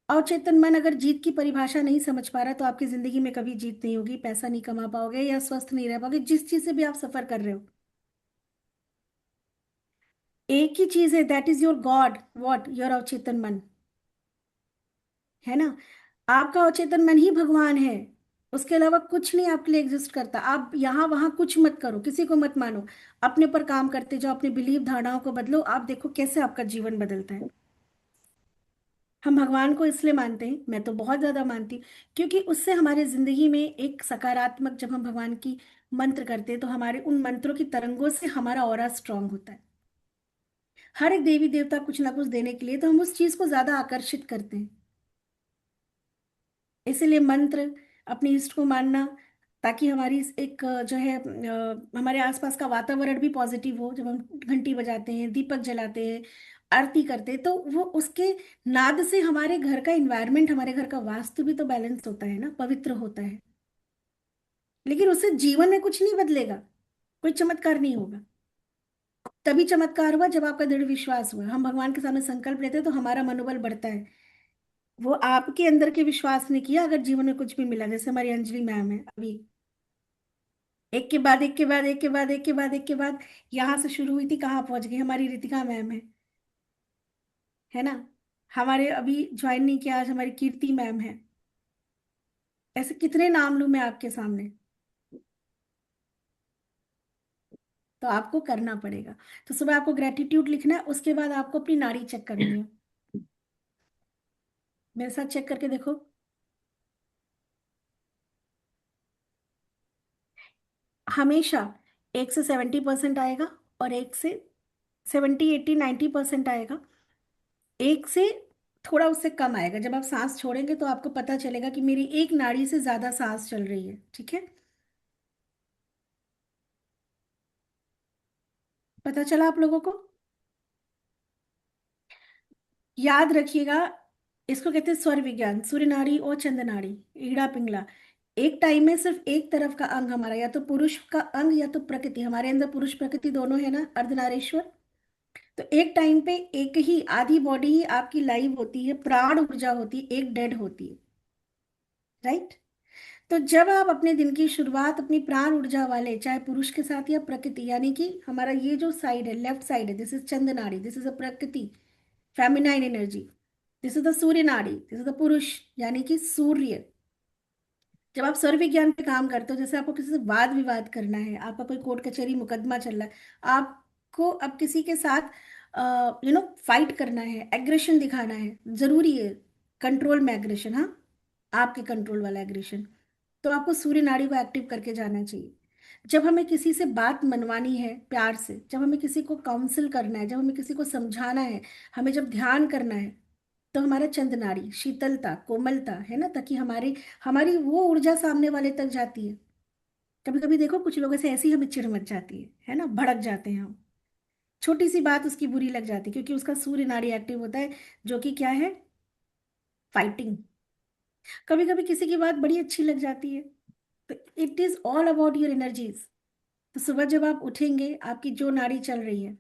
अवचेतन मन अगर जीत की परिभाषा नहीं समझ पा रहा, तो आपकी जिंदगी में कभी जीत नहीं होगी, पैसा नहीं कमा पाओगे, या स्वस्थ नहीं रह पाओगे, जिस चीज से भी आप सफर कर रहे हो। एक ही चीज है, that is your God, what? Your अवचेतन मन, है ना। आपका अवचेतन मन ही भगवान है। उसके अलावा कुछ नहीं आपके लिए एग्जिस्ट करता। आप यहाँ वहां कुछ मत करो, किसी को मत मानो, अपने पर काम करते जाओ, अपने बिलीव धारणाओं को बदलो। आप देखो कैसे आपका जीवन बदलता है। हम भगवान को इसलिए मानते हैं, मैं तो बहुत ज्यादा मानती हूँ, क्योंकि उससे हमारे जिंदगी में एक सकारात्मक, जब हम भगवान की मंत्र करते हैं तो हमारे उन मंत्रों की तरंगों से हमारा ऑरा स्ट्रांग होता है। हर एक देवी देवता कुछ ना कुछ देने के लिए, तो हम उस चीज को ज्यादा आकर्षित करते हैं। इसीलिए मंत्र, अपने इष्ट को मानना, ताकि हमारी एक जो है हमारे आसपास का वातावरण भी पॉजिटिव हो। जब हम घंटी बजाते हैं, दीपक जलाते हैं, आरती करते हैं, तो वो उसके नाद से हमारे घर का इन्वायरमेंट, हमारे घर का वास्तु भी तो बैलेंस होता है ना, पवित्र होता है। लेकिन उससे जीवन में कुछ नहीं बदलेगा, कोई चमत्कार नहीं होगा। तभी चमत्कार हुआ जब आपका दृढ़ विश्वास हुआ। हम भगवान के सामने संकल्प लेते हैं तो हमारा मनोबल बढ़ता है। वो आपके अंदर के विश्वास ने किया, अगर जीवन में कुछ भी मिला, जैसे हमारी अंजलि मैम है अभी, एक के बाद एक के बाद एक के बाद एक के बाद एक के बाद यहां से शुरू हुई थी, कहाँ पहुंच गई। हमारी रितिका मैम है ना, हमारे अभी ज्वाइन नहीं किया, आज हमारी कीर्ति मैम है। ऐसे कितने नाम लूं मैं आपके सामने। तो आपको करना पड़ेगा। तो सुबह आपको ग्रेटिट्यूड लिखना है, उसके बाद आपको अपनी नाड़ी चेक करनी है। मेरे साथ चेक करके देखो। हमेशा 1 से 70% आएगा, और 1 से 70, 80, 90% आएगा। 1 से थोड़ा उससे कम आएगा। जब आप सांस छोड़ेंगे तो आपको पता चलेगा कि मेरी एक नाड़ी से ज्यादा सांस चल रही है। ठीक है, पता चला आप लोगों को? याद रखिएगा, इसको कहते हैं स्वर विज्ञान, सूर्य नाड़ी और चंद्र नाड़ी, ईड़ा पिंगला। एक टाइम में सिर्फ एक तरफ का अंग हमारा, या तो पुरुष का अंग या तो प्रकृति, हमारे अंदर पुरुष प्रकृति दोनों है ना, अर्धनारीश्वर। तो एक टाइम पे एक ही आधी बॉडी ही आपकी लाइव होती है, प्राण ऊर्जा होती है, एक डेड होती है। राइट। तो जब आप अपने दिन की शुरुआत अपनी प्राण ऊर्जा वाले, चाहे पुरुष के साथ या प्रकृति, यानी कि हमारा ये जो साइड है, लेफ्ट साइड है, this is Chandra nadi, this is a prakriti, feminine energy. This is the Surya nadi, this is the पुरुष, यानी कि सूर्य। जब आप सर्व विज्ञान पे काम करते हो, जैसे आपको किसी से वाद विवाद करना है, आपका कोई कोर्ट कचहरी मुकदमा चल रहा है, आपको अब किसी के साथ फाइट करना है, एग्रेशन दिखाना है, जरूरी है कंट्रोल में एग्रेशन, हाँ, आपके कंट्रोल वाला एग्रेशन, तो आपको सूर्य नाड़ी को एक्टिव करके जाना चाहिए। जब हमें किसी से बात मनवानी है प्यार से, जब हमें किसी को काउंसिल करना है, जब हमें किसी को समझाना है, हमें जब ध्यान करना है, तो हमारा चंद्र नाड़ी, शीतलता, कोमलता है ना, ताकि हमारी हमारी वो ऊर्जा सामने वाले तक जाती है। कभी कभी देखो कुछ लोगों से ऐसी हमें चिढ़ मच जाती है ना, भड़क जाते हैं हम, छोटी सी बात उसकी बुरी लग जाती है, क्योंकि उसका सूर्य नाड़ी एक्टिव होता है, जो कि क्या है, फाइटिंग। कभी कभी किसी की बात बड़ी अच्छी लग जाती है। तो it is all about your energies. तो सुबह जब आप उठेंगे, आपकी जो नाड़ी चल रही है,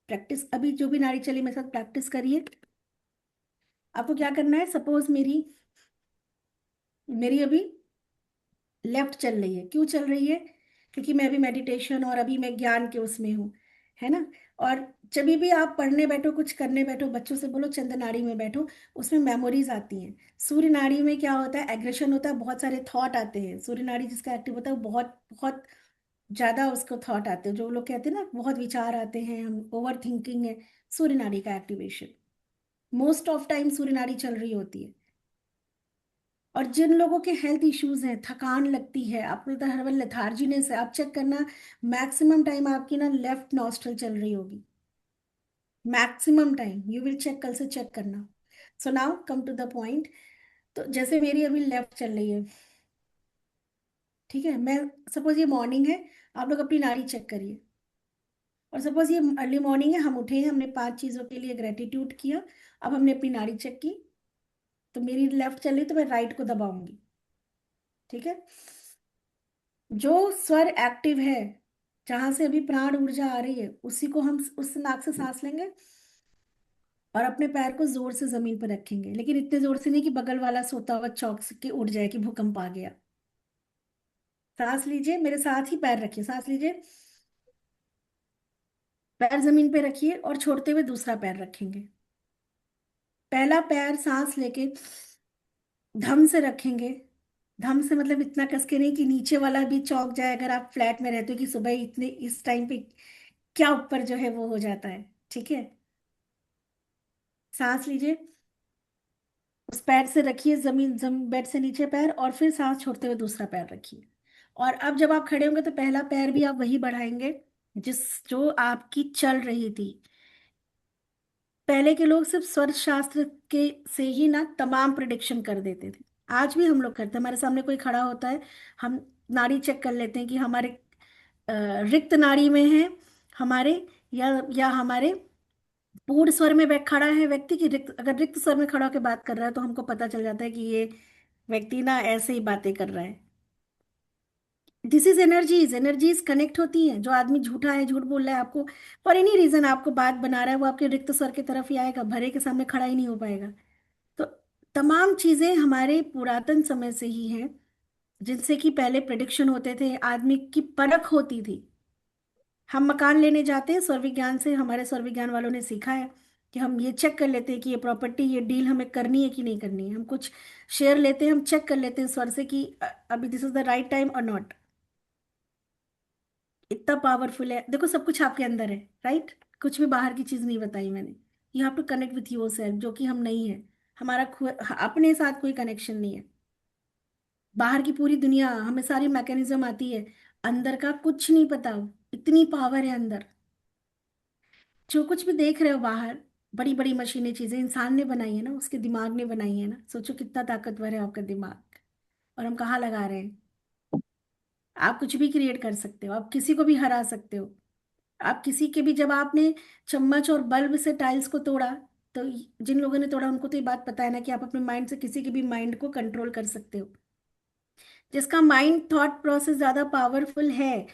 प्रैक्टिस, अभी जो भी नाड़ी चली मेरे साथ प्रैक्टिस करिए। आपको क्या करना है, सपोज मेरी मेरी अभी लेफ्ट चल रही है, क्यों चल रही है, क्योंकि मैं अभी मेडिटेशन और अभी मैं ज्ञान के उसमें हूँ, है ना। और जब भी आप पढ़ने बैठो, कुछ करने बैठो, बच्चों से बोलो चंद्र नाड़ी में बैठो, उसमें मेमोरीज आती हैं। सूर्य नाड़ी में क्या होता है, एग्रेशन होता है, बहुत सारे थॉट आते हैं। सूर्य नाड़ी जिसका एक्टिव होता है वो बहुत बहुत ज्यादा उसको थॉट आते हैं, जो लोग कहते हैं ना बहुत विचार आते हैं, हम ओवर थिंकिंग है, सूर्य नाड़ी का एक्टिवेशन। मोस्ट ऑफ टाइम सूर्य नाड़ी चल रही होती है। और जिन लोगों के हेल्थ इश्यूज हैं, थकान लगती है, आपको लगता है हर वक्त लेथार्जीनेस है, आप चेक करना, मैक्सिमम टाइम आपकी ना लेफ्ट नॉस्ट्रल चल रही होगी। Maximum time you will check, कल से चेक करना। So now come to the point. तो जैसे मेरी अभी लेफ्ट चल रही है, ठीक है, मैं सपोज ये मॉर्निंग है, आप लोग अपनी नाड़ी चेक करिए। और सपोज ये अर्ली मॉर्निंग है, हम उठे हैं, हमने 5 चीजों के लिए ग्रेटिट्यूड किया, अब हमने अपनी नाड़ी चेक की, तो मेरी लेफ्ट चल रही, तो मैं राइट को दबाऊंगी। ठीक है, जो स्वर एक्टिव है, जहां से अभी प्राण ऊर्जा आ रही है, उसी को हम उस नाक से सांस लेंगे, और अपने पैर को जोर से जमीन पर रखेंगे, लेकिन इतने जोर से नहीं कि बगल वाला सोता हुआ चौंक के उठ जाए कि भूकंप आ गया। सांस लीजिए, मेरे साथ ही पैर रखिए, सांस लीजिए, पैर जमीन पे रखिए, और छोड़ते हुए दूसरा पैर रखेंगे। पहला पैर सांस लेके धम से रखेंगे। धम से मतलब इतना कस के नहीं कि नीचे वाला भी चौंक जाए, अगर आप फ्लैट में रहते हो कि सुबह इतने इस टाइम पे क्या ऊपर जो है वो हो जाता है। ठीक है, सांस लीजिए, पैर से रखिए बेड से नीचे पैर, और फिर सांस छोड़ते हुए दूसरा पैर रखिए। और अब जब आप खड़े होंगे तो पहला पैर भी आप वही बढ़ाएंगे जिस जो आपकी चल रही थी। पहले के लोग सिर्फ स्वर शास्त्र के से ही ना तमाम प्रिडिक्शन कर देते थे। आज भी हम लोग करते हैं, हमारे सामने कोई खड़ा होता है, हम नाड़ी चेक कर लेते हैं कि हमारे अ, रिक्त नाड़ी में है हमारे, या हमारे पूर्ण स्वर में खड़ा है व्यक्ति की रिक्त, अगर रिक्त स्वर में खड़ा होकर बात कर रहा है तो हमको पता चल जाता है कि ये व्यक्ति ना ऐसे ही बातें कर रहा है। This is energies, energies connect होती हैं। जो आदमी झूठा है, झूठ बोल रहा है आपको, फॉर एनी रीजन आपको बात बना रहा है, वो आपके रिक्त स्वर की तरफ ही आएगा, भरे के सामने खड़ा ही नहीं हो पाएगा। तो तमाम चीजें हमारे पुरातन समय से ही हैं, जिनसे कि पहले प्रिडिक्शन होते थे, आदमी की परख होती थी। हम मकान लेने जाते हैं, स्वर विज्ञान से, हमारे स्वर विज्ञान वालों ने सीखा है कि हम ये चेक कर लेते हैं कि ये प्रॉपर्टी, ये डील हमें करनी है कि नहीं करनी है। हम कुछ शेयर लेते हैं, हम चेक कर लेते हैं स्वर से कि अभी this is the right time और नॉट। इतना पावरफुल है, देखो सब कुछ आपके अंदर है, राइट। कुछ भी बाहर की चीज नहीं बताई मैंने। You have to connect with yourself, जो कि हम नहीं है। हमारा अपने साथ कोई कनेक्शन नहीं है। बाहर की पूरी दुनिया, हमें सारी मैकेनिज्म आती है, अंदर का कुछ नहीं पता। इतनी पावर है अंदर। जो कुछ भी देख रहे हो बाहर, बड़ी बड़ी मशीनें, चीजें इंसान ने बनाई है ना, उसके दिमाग ने बनाई है ना। सोचो कितना ताकतवर है आपका दिमाग, और हम कहाँ लगा रहे हैं। आप कुछ भी क्रिएट कर सकते हो, आप किसी को भी हरा सकते हो। आप किसी के भी, जब आपने चम्मच और बल्ब से टाइल्स को तोड़ा, तो जिन लोगों ने तोड़ा उनको तो ये बात पता है ना कि आप अपने माइंड से किसी के भी माइंड को कंट्रोल कर सकते हो। जिसका माइंड थॉट प्रोसेस ज्यादा पावरफुल है,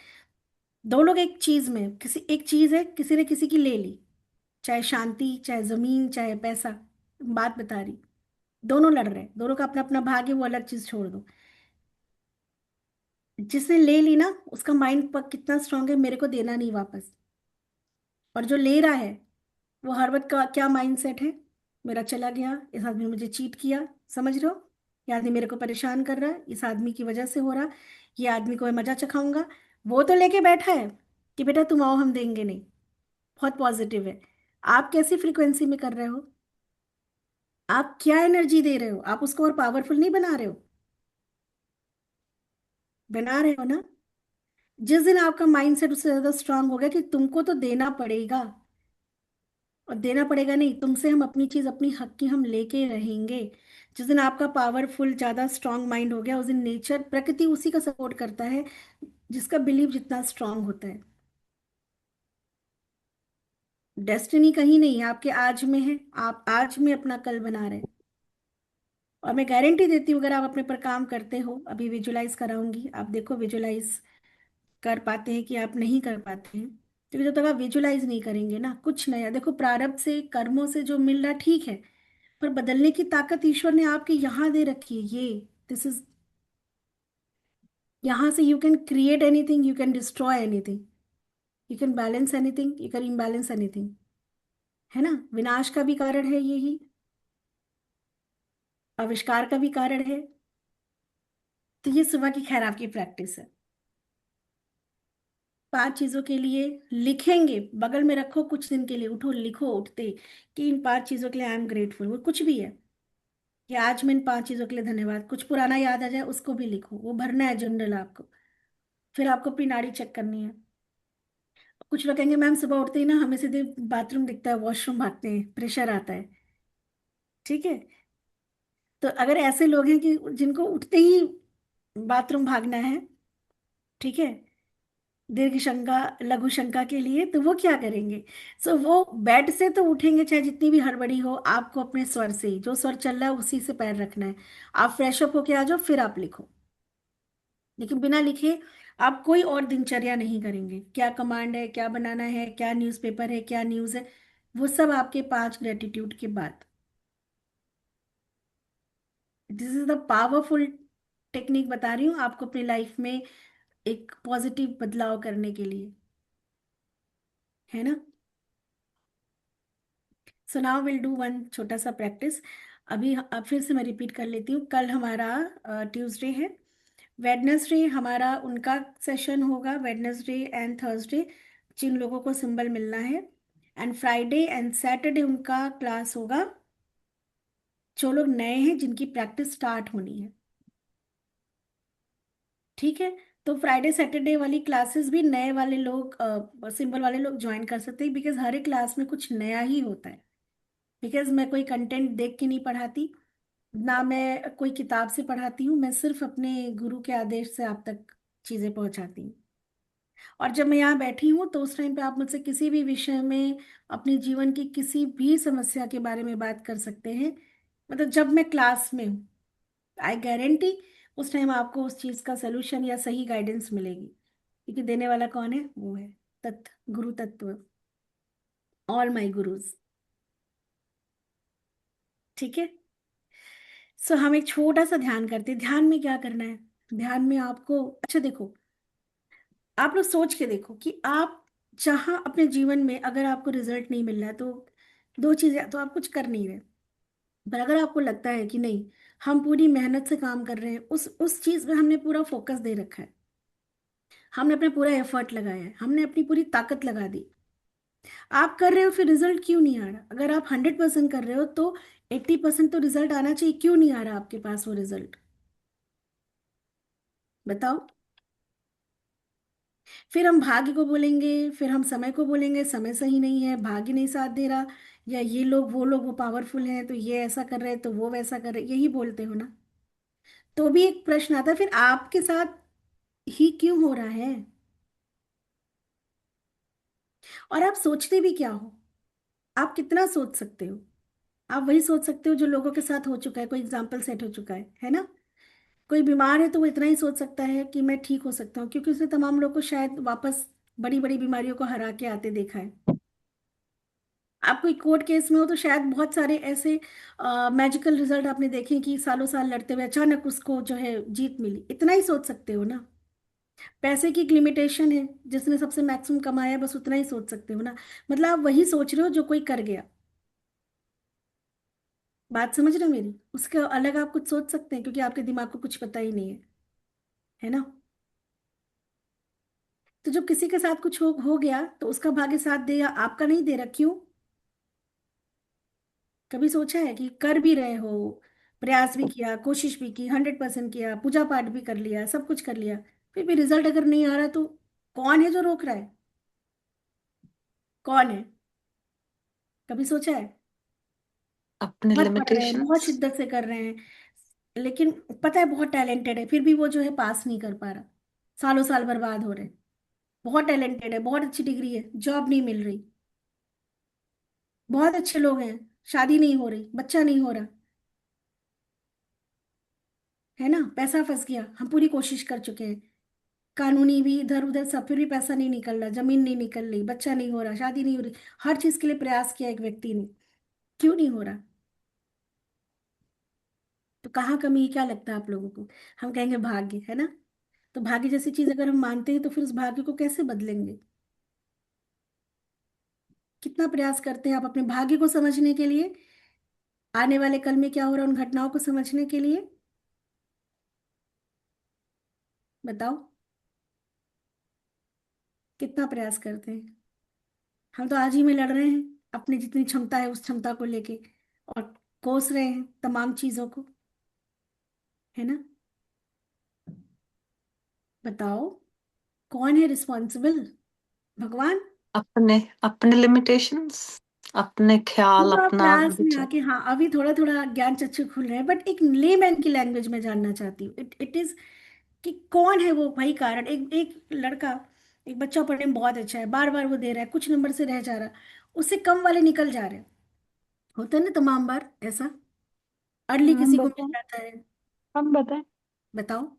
दो लोग एक चीज में, किसी एक चीज है, किसी ने किसी की ले ली, चाहे शांति, चाहे जमीन, चाहे पैसा, बात बता रही, दोनों लड़ रहे हैं, दोनों का अपना अपना भाग है, वो अलग चीज छोड़ दो। जिसने ले ली ना, उसका माइंड पर कितना स्ट्रांग है, मेरे को देना नहीं वापस। और जो ले रहा है, वो हर वक्त का क्या माइंड सेट है, मेरा चला गया, इस आदमी ने मुझे चीट किया, समझ रहे हो, ये आदमी मेरे को परेशान कर रहा है, इस आदमी की वजह से हो रहा, ये आदमी को मैं मजा चखाऊंगा। वो तो लेके बैठा है कि बेटा तुम आओ, हम देंगे नहीं। बहुत पॉजिटिव है। आप कैसी फ्रीक्वेंसी में कर रहे हो, आप क्या एनर्जी दे रहे हो, आप उसको और पावरफुल नहीं बना रहे हो, बना रहे हो ना। जिस दिन आपका माइंड सेट उससे ज्यादा स्ट्रांग हो गया कि तुमको तो देना पड़ेगा, और देना पड़ेगा नहीं, तुमसे हम अपनी चीज, अपनी हक की हम लेके रहेंगे। जिस दिन आपका पावरफुल ज्यादा स्ट्रांग माइंड हो गया, उस दिन नेचर, प्रकृति उसी का सपोर्ट करता है जिसका बिलीव जितना स्ट्रांग होता है। डेस्टिनी कहीं नहीं है, आपके आज में है। आप आज में अपना कल बना रहे हैं। और मैं गारंटी देती हूँ, अगर आप अपने पर काम करते हो, अभी विजुलाइज कराऊंगी, आप देखो विजुलाइज कर पाते हैं कि आप नहीं कर पाते हैं। क्योंकि जब तक आप विजुलाइज नहीं करेंगे ना, कुछ नया, देखो प्रारब्ध से, कर्मों से जो मिल रहा ठीक है, पर बदलने की ताकत ईश्वर ने आपके यहाँ दे रखी है। ये दिस इज, यहाँ से you can create anything, you can destroy anything, you can balance anything, you can imbalance anything. है ना, विनाश का भी कारण है यही, आविष्कार का भी कारण है। तो ये सुबह की खैर आपकी प्रैक्टिस है। 5 चीजों के लिए लिखेंगे, बगल में रखो, कुछ दिन के लिए उठो, लिखो उठते कि इन 5 चीजों के लिए आई एम ग्रेटफुल। वो कुछ भी है, कि आज मैं इन 5 चीजों के लिए धन्यवाद। कुछ पुराना याद आ जाए उसको भी लिखो, वो भरना है जनरल आपको। फिर आपको अपनी नाड़ी चेक करनी है। कुछ लोग कहेंगे मैम सुबह उठते ही ना हमें सीधे बाथरूम दिखता है, वॉशरूम भागते हैं, प्रेशर आता है। ठीक है, तो अगर ऐसे लोग हैं कि जिनको उठते ही बाथरूम भागना है, ठीक है, दीर्घ शंका, लघु शंका के लिए, तो वो क्या करेंगे। सो वो बेड से तो उठेंगे, चाहे जितनी भी हड़बड़ी हो, आपको अपने स्वर से ही, जो स्वर चल रहा है उसी से पैर रखना है। आप फ्रेश अप होके आ जाओ, फिर आप लिखो। लेकिन बिना लिखे आप कोई और दिनचर्या नहीं करेंगे। क्या कमांड है, क्या बनाना है, क्या न्यूज़पेपर है, क्या न्यूज़ है, वो सब आपके 5 ग्रेटिट्यूड के बाद। This is the powerful technique बता रही हूँ आपको अपनी लाइफ में एक पॉजिटिव बदलाव करने के लिए, है ना। So now will do one छोटा सा प्रैक्टिस। अभी अब फिर से मैं रिपीट कर लेती हूँ। कल हमारा ट्यूसडे है, वेडनेसडे हमारा उनका सेशन होगा, वेडनेसडे एंड थर्सडे जिन लोगों को सिंबल मिलना है, एंड फ्राइडे एंड सैटरडे उनका क्लास होगा। जो लोग नए हैं, जिनकी प्रैक्टिस स्टार्ट होनी है। ठीक है। तो फ्राइडे सैटरडे वाली क्लासेस भी नए वाले लोग, सिंबल वाले लोग ज्वाइन कर सकते हैं, बिकॉज हर एक क्लास में कुछ नया ही होता है। बिकॉज मैं कोई कंटेंट देख के नहीं पढ़ाती, ना मैं कोई किताब से पढ़ाती हूँ, मैं सिर्फ अपने गुरु के आदेश से आप तक चीजें पहुंचाती हूँ। और जब मैं यहाँ बैठी हूँ तो उस टाइम पे आप मुझसे किसी भी विषय में, अपने जीवन की किसी भी समस्या के बारे में बात कर सकते हैं। मतलब जब मैं क्लास में हूँ, आई गारंटी उस टाइम आपको उस चीज का सोल्यूशन या सही गाइडेंस मिलेगी। क्योंकि देने वाला कौन है? वो है तत्व, गुरु तत्व, ऑल माई गुरुज। ठीक है। सो हम एक छोटा सा ध्यान करते हैं। ध्यान में क्या करना है? ध्यान में आपको, अच्छा देखो, आप लोग सोच के देखो कि आप जहां अपने जीवन में अगर आपको रिजल्ट नहीं मिल रहा है, तो दो चीजें, तो आप कुछ कर नहीं रहे। पर अगर आपको लगता है कि नहीं, हम पूरी मेहनत से काम कर रहे हैं, उस चीज में हमने पूरा फोकस दे रखा है, हमने अपना पूरा एफर्ट लगाया है, हमने अपनी पूरी ताकत लगा दी, आप कर रहे हो, फिर रिजल्ट क्यों नहीं आ रहा? अगर आप 100% कर रहे हो तो 80% तो रिजल्ट आना चाहिए, क्यों नहीं आ रहा आपके पास वो रिजल्ट? बताओ। फिर हम भाग्य को बोलेंगे, फिर हम समय को बोलेंगे, समय सही नहीं है, भाग्य नहीं साथ दे रहा, या ये लोग वो पावरफुल हैं तो ये ऐसा कर रहे हैं, तो वो वैसा कर रहे हैं, यही बोलते हो ना। तो भी एक प्रश्न आता है, फिर आपके साथ ही क्यों हो रहा है? और आप सोचते भी क्या हो? आप कितना सोच सकते हो? आप वही सोच सकते हो जो लोगों के साथ हो चुका है, कोई एग्जाम्पल सेट हो चुका है ना? कोई बीमार है तो वो इतना ही सोच सकता है कि मैं ठीक हो सकता हूँ, क्योंकि उसने तमाम लोग को शायद वापस बड़ी बड़ी बीमारियों को हरा के आते देखा है। आप कोई कोर्ट केस में हो तो शायद बहुत सारे ऐसे मैजिकल रिजल्ट आपने देखे कि सालों साल लड़ते हुए अचानक उसको जो है जीत मिली। इतना ही सोच सकते हो ना। पैसे की एक लिमिटेशन है, जिसने सबसे मैक्सिमम कमाया बस उतना ही सोच सकते हो ना। मतलब आप वही सोच रहे हो जो कोई कर गया। बात समझ रहे हो मेरी? उसके अलग आप कुछ सोच सकते हैं, क्योंकि आपके दिमाग को कुछ पता ही नहीं है ना? तो जब किसी के साथ कुछ हो गया तो उसका भाग्य साथ देगा, आपका नहीं दे रहा, क्यों? कभी सोचा है कि कर भी रहे हो, प्रयास भी किया, कोशिश भी की, 100% किया, पूजा पाठ भी कर लिया, सब कुछ कर लिया, फिर भी रिजल्ट अगर नहीं आ रहा तो कौन है जो रोक रहा है? कौन है? कभी सोचा है? अपने बहुत पढ़ रहे हैं, बहुत लिमिटेशंस। शिद्दत से कर रहे हैं, लेकिन पता है बहुत टैलेंटेड है, फिर भी वो जो है पास नहीं कर पा रहा, सालों साल बर्बाद हो रहे हैं। बहुत टैलेंटेड है, बहुत अच्छी डिग्री है, जॉब नहीं मिल रही, बहुत अच्छे लोग हैं, शादी नहीं हो रही, बच्चा नहीं हो रहा, है ना? पैसा फंस गया, हम पूरी कोशिश कर चुके हैं, कानूनी भी इधर उधर सब, फिर भी पैसा नहीं निकल रहा, जमीन नहीं निकल रही, बच्चा नहीं हो रहा, शादी नहीं हो रही। हर चीज के लिए प्रयास किया एक व्यक्ति ने, क्यों नहीं हो रहा? तो कहाँ कमी है? क्या लगता है आप लोगों को? हम कहेंगे भाग्य, है ना? तो भाग्य जैसी चीज अगर हम मानते हैं तो फिर उस भाग्य को कैसे बदलेंगे? कितना प्रयास करते हैं आप अपने भाग्य को समझने के लिए, आने वाले कल में क्या हो रहा है उन घटनाओं को समझने के लिए? बताओ। कितना प्रयास करते हैं? हम तो आज ही में लड़ रहे हैं अपनी जितनी क्षमता है उस क्षमता को लेके, और कोस रहे हैं तमाम चीजों को, है ना? बताओ, कौन है रिस्पॉन्सिबल? भगवान? अपने अपने लिमिटेशंस, अपने ख्याल, तो आप अपना क्लास में विचार। आके, हाँ अभी थोड़ा थोड़ा ज्ञान चक्षु खुल रहे हैं, बट एक लेमैन की लैंग्वेज में जानना चाहती हूँ। इट इज कि कौन है वो भाई कारण? एक एक लड़का, एक बच्चा पढ़ने में बहुत अच्छा है, बार बार वो दे रहा है, कुछ नंबर से रह जा रहा, उससे कम वाले निकल जा रहे हैं। होता है ना तमाम बार ऐसा, अर्ली हम किसी को मिल बताएं। जाता है। हम बताएं। बताओ।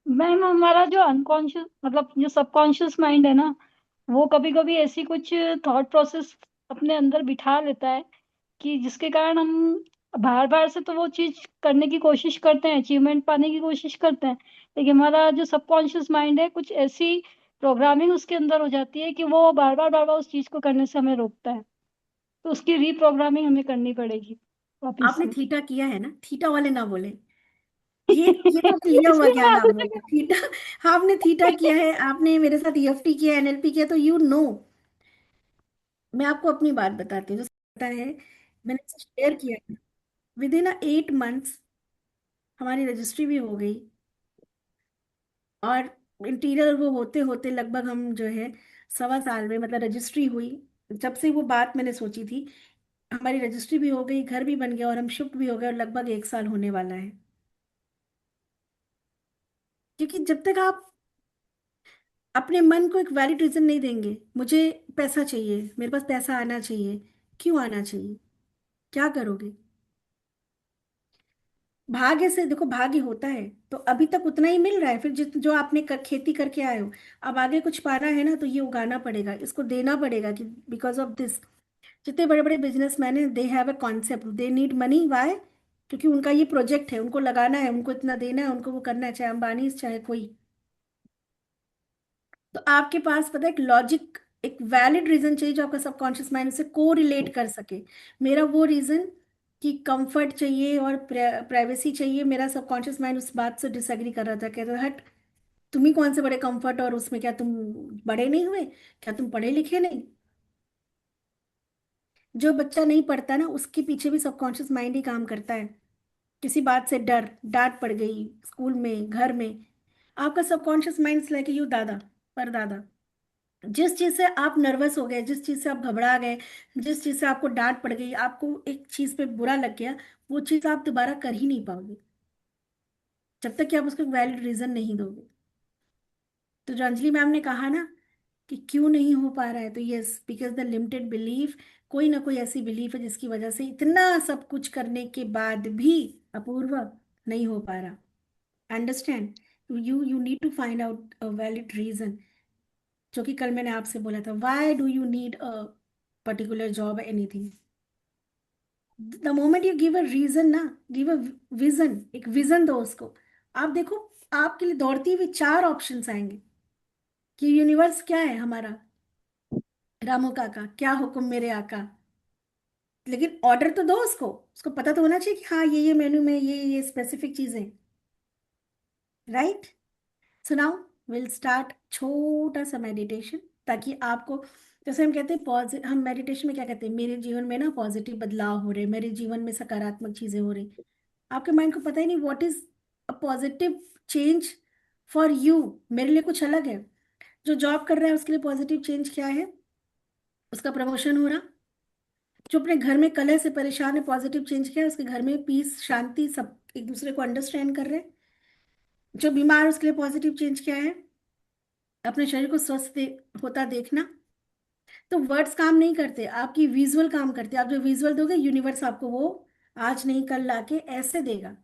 मैम, हमारा जो अनकॉन्शियस मतलब जो सबकॉन्शियस माइंड है ना, वो कभी कभी ऐसी कुछ थॉट प्रोसेस अपने अंदर बिठा लेता है कि जिसके कारण हम बार बार से तो वो चीज करने की कोशिश करते हैं, अचीवमेंट पाने की कोशिश करते हैं, लेकिन हमारा जो सबकॉन्शियस माइंड है, कुछ ऐसी प्रोग्रामिंग उसके अंदर हो जाती है कि वो बार बार उस चीज को करने से हमें रोकता है। तो उसकी रीप्रोग्रामिंग हमें करनी पड़ेगी वापिस आपने से। थीटा किया है ना? थीटा वाले ना बोले, ये तो आपने लिया हुआ इसमें ज्ञान बात आप लोग है। थीटा। आपने थीटा किया है, आपने मेरे साथ ईएफटी किया, एनएलपी किया, तो यू नो। मैं आपको अपनी बात बताती हूँ, जो पता है मैंने शेयर किया। विद इन 8 मंथ्स हमारी रजिस्ट्री भी हो गई, और इंटीरियर वो होते होते लगभग हम जो है 1.25 साल में, मतलब रजिस्ट्री हुई, जब से वो बात मैंने सोची थी, हमारी रजिस्ट्री भी हो गई, घर भी बन गया, और हम शिफ्ट भी हो गए, और लगभग 1 साल होने वाला है। क्योंकि जब तक आप अपने मन को एक वैलिड रीजन नहीं देंगे, मुझे पैसा चाहिए, मेरे पास पैसा आना चाहिए, क्यों आना चाहिए, क्या करोगे? भाग्य से देखो, भाग्य होता है तो अभी तक उतना ही मिल रहा है, फिर जित जो आपने खेती करके आए हो, अब आगे कुछ पाना है ना, तो ये उगाना पड़ेगा, इसको देना पड़ेगा, कि बिकॉज ऑफ दिस। जितने बड़े बड़े बिजनेसमैन हैं, they have a concept, they need money, why? क्योंकि उनका ये प्रोजेक्ट है, उनको लगाना है, उनको इतना देना है, उनको वो करना है, चाहे अंबानी चाहे कोई। तो आपके पास पता है एक लॉजिक, एक वैलिड रीजन चाहिए, जो आपका सबकॉन्शियस माइंड से को रिलेट कर सके। मेरा वो रीजन कि कंफर्ट चाहिए और प्राइवेसी चाहिए, मेरा सबकॉन्शियस माइंड उस बात से डिसएग्री कर रहा था, कहता था, हट, तुम ही कौन से बड़े कंफर्ट, और उसमें क्या तुम बड़े नहीं हुए, क्या तुम पढ़े लिखे नहीं? जो बच्चा नहीं पढ़ता ना, उसके पीछे भी सबकॉन्शियस माइंड ही काम करता है। किसी बात से डर, डांट पड़ गई स्कूल में, घर में, आपका सबकॉन्शियस माइंड लाइक यू दादा, परदादा। जिस चीज से आप नर्वस हो गए, जिस चीज से आप घबरा गए, जिस चीज से आपको डांट पड़ गई, आपको एक चीज पे बुरा लग गया, वो चीज आप दोबारा कर ही नहीं पाओगे, जब तक कि आप उसको वैलिड रीजन नहीं दोगे। तो जो अंजलि मैम ने कहा ना कि क्यों नहीं हो पा रहा है, तो yes, because the limited belief, कोई ना कोई ऐसी बिलीफ है जिसकी वजह से इतना सब कुछ करने के बाद भी अपूर्व नहीं हो पा रहा। Understand? You need to find out a valid reason, जो कि कल मैंने आपसे बोला था, why do you need a particular job, anything. The moment you give a reason ना, गिव अ विजन, एक विजन दो उसको। आप देखो, आपके लिए दौड़ती हुई 4 ऑप्शंस आएंगे कि यूनिवर्स क्या है हमारा, रामो काका क्या हुक्म मेरे आका। लेकिन ऑर्डर तो दो उसको, उसको पता तो होना चाहिए कि हाँ, ये मेन्यू में ये स्पेसिफिक चीजें, right? So now will start छोटा सा मेडिटेशन, ताकि आपको, जैसे हम कहते हैं पॉजिटिव, हम मेडिटेशन में क्या कहते हैं, मेरे जीवन में ना पॉजिटिव बदलाव हो रहे, मेरे जीवन में सकारात्मक चीजें हो रही। आपके माइंड को पता ही नहीं what is a positive change for you. मेरे लिए कुछ अलग है। जो जॉब कर रहा है उसके लिए पॉजिटिव चेंज क्या है? उसका प्रमोशन हो रहा। जो अपने घर में कलह से परेशान है, पॉजिटिव चेंज क्या है? उसके घर में पीस, शांति, सब एक दूसरे को अंडरस्टैंड कर रहे हैं। जो बीमार है उसके लिए पॉजिटिव चेंज क्या है? अपने शरीर को स्वस्थ होता देखना। तो वर्ड्स काम नहीं करते, आपकी विजुअल काम करते हैं। आप जो विजुअल दोगे, यूनिवर्स आपको वो आज नहीं कल लाके ऐसे देगा।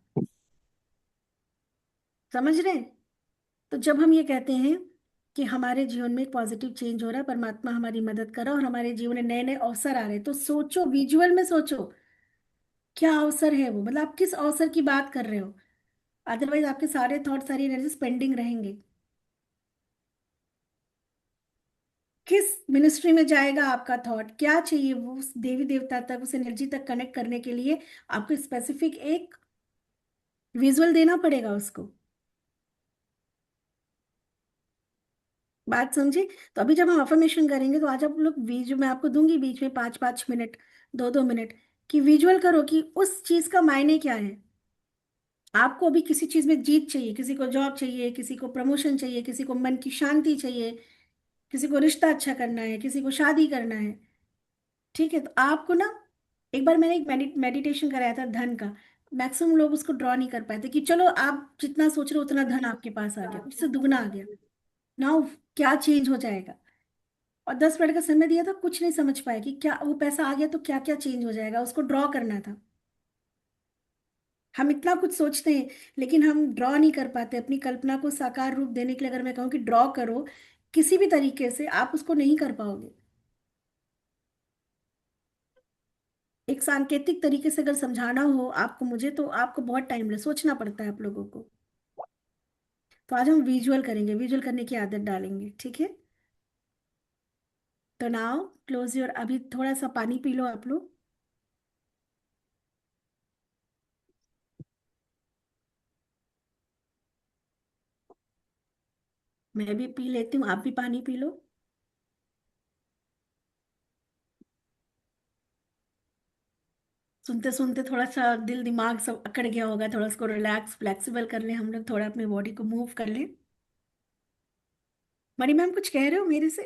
समझ रहे हैं? तो जब हम ये कहते हैं कि हमारे जीवन में एक पॉजिटिव चेंज हो रहा है, परमात्मा हमारी मदद कर रहा है, और हमारे जीवन में नए नए अवसर आ रहे हैं, तो सोचो, विजुअल में सोचो क्या अवसर है वो, मतलब आप किस अवसर की बात कर रहे हो। अदरवाइज आपके सारे थॉट, सारी एनर्जी पेंडिंग रहेंगे। किस मिनिस्ट्री में जाएगा आपका थॉट, क्या चाहिए वो उस देवी देवता तक, उस एनर्जी तक कनेक्ट करने के लिए, आपको स्पेसिफिक एक विजुअल देना पड़ेगा उसको। बात समझे? तो अभी जब हम अफर्मेशन करेंगे, तो आज आप लोग विजुअल, मैं आपको दूंगी बीच में 5-5 मिनट, 2-2 मिनट, कि विजुअल करो कि उस चीज का मायने क्या है। आपको अभी किसी चीज में जीत चाहिए, किसी को जॉब चाहिए, किसी को प्रमोशन चाहिए, किसी को मन की शांति चाहिए, किसी को रिश्ता अच्छा करना है, किसी को शादी करना है। ठीक है, तो आपको ना, एक बार मैंने एक मेडिटेशन कराया था धन का। मैक्सिमम लोग उसको ड्रॉ नहीं कर पाए थे, कि चलो आप जितना सोच रहे हो उतना धन आपके पास आ गया, उससे दुगना आ गया। नाउ क्या चेंज हो जाएगा? और 10 मिनट का समय दिया था, कुछ नहीं समझ पाए कि क्या वो पैसा आ गया तो क्या क्या चेंज हो जाएगा, उसको ड्रॉ करना था। हम इतना कुछ सोचते हैं, लेकिन हम ड्रॉ नहीं कर पाते। अपनी कल्पना को साकार रूप देने के लिए अगर मैं कहूँ कि ड्रॉ करो, किसी भी तरीके से आप उसको नहीं कर पाओगे। एक सांकेतिक तरीके से अगर समझाना हो आपको मुझे, तो आपको बहुत टाइम ले, सोचना पड़ता है आप लोगों को। तो आज हम विजुअल करेंगे, विजुअल करने की आदत डालेंगे, ठीक है? तो नाउ क्लोज योर, अभी थोड़ा सा पानी पी लो आप लोग। मैं भी पी लेती हूँ, आप भी पानी पी लो। सुनते सुनते थोड़ा सा दिल दिमाग सब अकड़ गया होगा, थोड़ा उसको रिलैक्स फ्लेक्सिबल कर लें हम लोग, थोड़ा अपनी बॉडी को मूव कर लें। मणि मैम कुछ कह रहे हो मेरे से?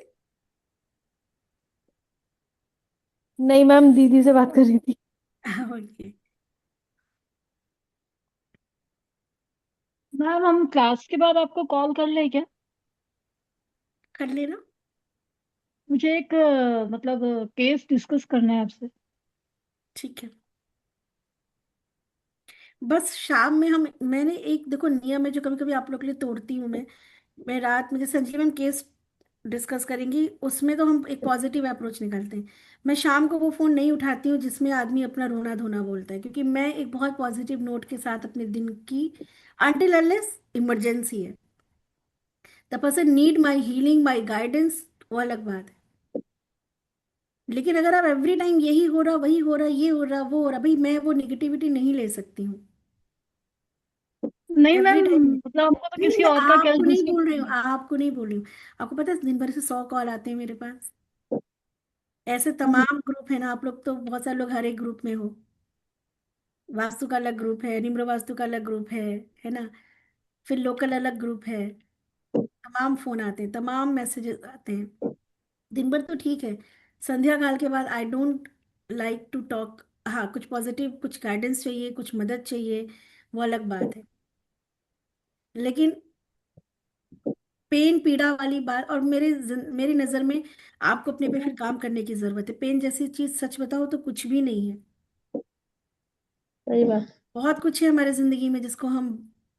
नहीं मैम, दीदी से बात कर रही थी। ओके। मैम हम क्लास के बाद आपको कॉल कर ले क्या? कर लेना। मुझे एक मतलब केस डिस्कस करना है आपसे। ठीक है। बस शाम में हम, मैंने एक देखो नियम है जो कभी कभी आप लोग के लिए तोड़ती हूँ मैं रात में जैसे संजीव मैम केस डिस्कस करेंगी, उसमें तो हम एक पॉजिटिव अप्रोच निकालते हैं। मैं शाम को वो फोन नहीं उठाती हूँ जिसमें आदमी अपना रोना धोना बोलता है, क्योंकि मैं एक बहुत पॉजिटिव नोट के साथ अपने दिन की, अनटिल अनलेस इमरजेंसी है, the person need my healing my guidance, वो अलग बात है। लेकिन अगर आप एवरी टाइम यही हो रहा वही हो रहा ये हो रहा वो हो रहा, भाई मैं वो निगेटिविटी नहीं ले सकती हूँ नहीं मैम, एवरी टाइम। मतलब हमको तो नहीं नहीं, किसी मैं और का केस आपको नहीं डिस्कस बोल रही हूँ, करना आपको नहीं बोल रही हूँ। आपको पता है दिन भर से 100 कॉल आते हैं मेरे पास, ऐसे है। तमाम ग्रुप है ना, आप लोग तो बहुत सारे लोग हर एक ग्रुप में हो। वास्तु का अलग ग्रुप है, निम्र वास्तु का अलग ग्रुप है ना, फिर लोकल अलग ग्रुप है। तमाम फोन आते हैं, तमाम मैसेजेस आते हैं। दिन भर तो ठीक है, संध्या काल के बाद I don't like to talk. हाँ, कुछ पॉजिटिव, कुछ गाइडेंस चाहिए, कुछ मदद चाहिए, वो अलग बात है। लेकिन पेन पीड़ा वाली बात, और मेरी नजर में आपको अपने पे फिर काम करने की जरूरत है। पेन जैसी चीज सच बताओ तो कुछ भी नहीं है। सही बात। बहुत कुछ है हमारे जिंदगी में जिसको हम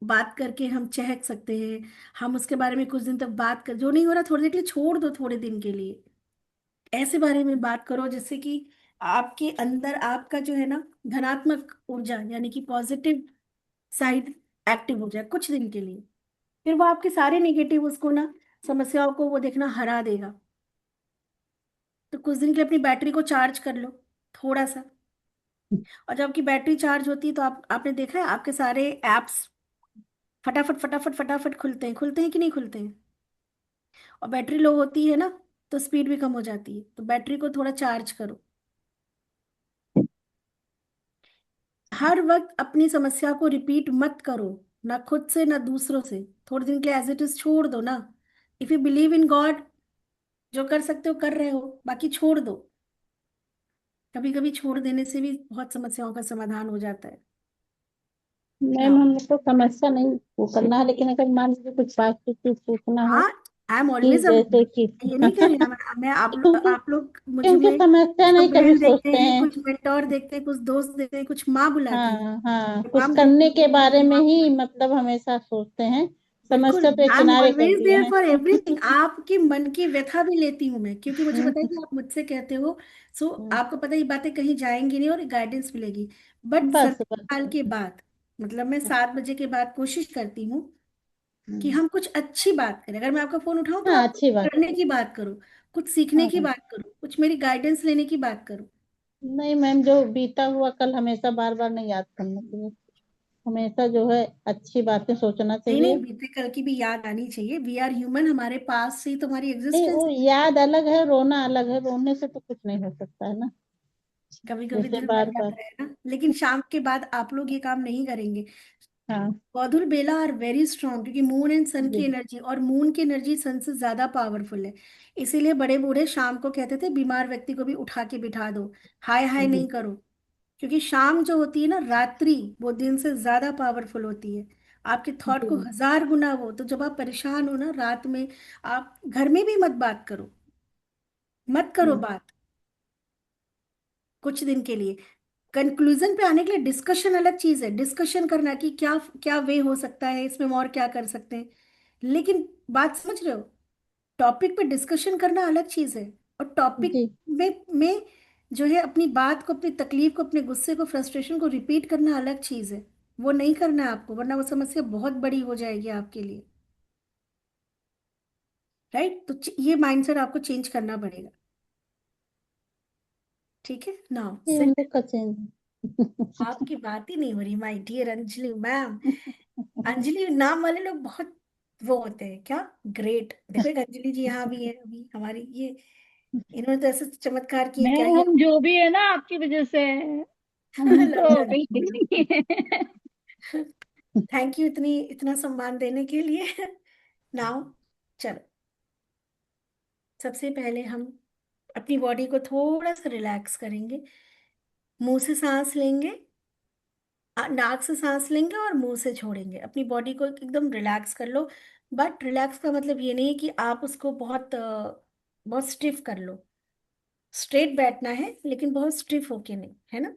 बात करके हम चहक सकते हैं, हम उसके बारे में कुछ दिन तक बात कर, जो नहीं हो रहा थोड़ी देर के लिए छोड़ दो, थोड़े दिन के लिए ऐसे बारे में बात करो जिससे कि आपके अंदर आपका जो है ना धनात्मक ऊर्जा यानी कि पॉजिटिव साइड एक्टिव हो जाए कुछ दिन के लिए। फिर वो आपके सारे नेगेटिव उसको ना, समस्याओं को वो देखना हरा देगा। तो कुछ दिन के लिए अपनी बैटरी को चार्ज कर लो थोड़ा सा। और जब आपकी बैटरी चार्ज होती है तो आपने देखा है आपके सारे एप्स फटाफट फटाफट फटाफट खुलते हैं कि नहीं खुलते हैं। और बैटरी लो होती है ना तो स्पीड भी कम हो जाती है, तो बैटरी को थोड़ा चार्ज करो। हर वक्त अपनी समस्या को रिपीट मत करो, ना खुद से ना दूसरों से। थोड़े दिन के लिए एज इट इज छोड़ दो ना। If you believe in God, जो कर सकते हो कर रहे हो, बाकी छोड़ दो। कभी कभी छोड़ देने से भी बहुत समस्याओं का समाधान हो जाता है ना। मैम हम लोग को समस्या नहीं वो करना है, लेकिन अगर मान लीजिए कुछ बात की चीज पूछना हो हाँ, आई एम कि ऑलवेज, जैसे कि ये नहीं कह रही ना मैं क्योंकि आप लोग मुझ क्योंकि में समस्या कुछ नहीं कभी बहन देखते सोचते हैं, हैं। कुछ मेंटोर देखते हैं, कुछ दोस्त देखते हैं, कुछ माँ बुलाते हैं। हाँ हाँ, कुछ माम करने देखते के हैं, बारे कुछ में माँ ही बुलाते हैं। मतलब हमेशा सोचते हैं। बिल्कुल, समस्या तो एक आई एम किनारे कर ऑलवेज दिए देयर हैं। For everything. आपके मन की व्यथा भी लेती हूँ मैं, क्योंकि मुझे पता है कि आप मुझसे कहते हो। सो हम्म, आपको पता है ये बातें कहीं जाएंगी नहीं और गाइडेंस मिलेगी। बट बस बस संध्या काल के बाद, मतलब मैं 7 बजे के बाद कोशिश करती हूँ कि हम्म, हम कुछ अच्छी बात करें। अगर मैं आपका फोन उठाऊं तो हाँ आप अच्छी बात। करने की बात करो, कुछ सीखने हाँ की हाँ, बात करो, कुछ मेरी गाइडेंस लेने की बात करो। नहीं मैम, जो बीता हुआ कल हमेशा बार बार नहीं याद करना चाहिए। हमेशा जो है अच्छी बातें सोचना नहीं नहीं, चाहिए। बीते कल की भी याद आनी चाहिए। वी आर ह्यूमन, हमारे पास से ही तुम्हारी नहीं, एग्जिस्टेंस। वो याद अलग है, रोना अलग है। रोने से तो कुछ नहीं हो सकता है ना, कभी कभी जैसे दिल भर बार बार। जाता है ना, लेकिन शाम के बाद आप लोग ये काम नहीं करेंगे। हाँ गौधुल बेला आर वेरी स्ट्रांग, क्योंकि मून एंड सन की जी एनर्जी, और मून की एनर्जी सन से ज्यादा पावरफुल है। इसीलिए बड़े बूढ़े शाम को कहते थे बीमार व्यक्ति को भी उठा के बिठा दो, हाय हाय जी नहीं करो। क्योंकि शाम जो होती है ना, रात्रि, वो दिन से ज्यादा पावरफुल होती है। आपके थॉट को जी 1000 गुना वो, तो जब आप परेशान हो ना रात में, आप घर में भी मत बात करो, मत करो जी बात कुछ दिन के लिए। कंक्लूजन पे आने के लिए डिस्कशन अलग चीज है, डिस्कशन करना कि क्या क्या वे हो सकता है इसमें, हम और क्या कर सकते हैं। लेकिन बात समझ रहे हो, टॉपिक पे डिस्कशन करना अलग चीज है, और टॉपिक जी में जो है अपनी बात को, अपनी तकलीफ को, अपने गुस्से को, फ्रस्ट्रेशन को रिपीट करना अलग चीज है। वो नहीं करना है आपको, वरना वो समस्या बहुत बड़ी हो जाएगी आपके लिए। राइट, तो ये माइंडसेट आपको चेंज करना पड़ेगा। ठीक है ना। ये हम लोग का चेंज आपकी बात ही नहीं हो रही my dear Anjali ma'am. Anjali नाम वाले लोग बहुत वो होते हैं क्या, ग्रेट। देखो एक अंजलि जी यहाँ भी है अभी हमारी, ये इन्होंने तो ऐसे चमत्कार किए क्या मैम ही। हम जो भी है ना आपकी वजह से है। हम लग तो जाना। बिल्कुल थैंक यू इतना सम्मान देने के लिए। नाउ चलो, सबसे पहले हम अपनी बॉडी को थोड़ा सा रिलैक्स करेंगे। मुंह से सांस लेंगे, नाक से सांस लेंगे और मुंह से छोड़ेंगे। अपनी बॉडी को एकदम रिलैक्स कर लो। बट रिलैक्स का मतलब ये नहीं कि आप उसको बहुत स्टिफ कर लो। स्ट्रेट बैठना है लेकिन बहुत स्टिफ होके नहीं, है ना।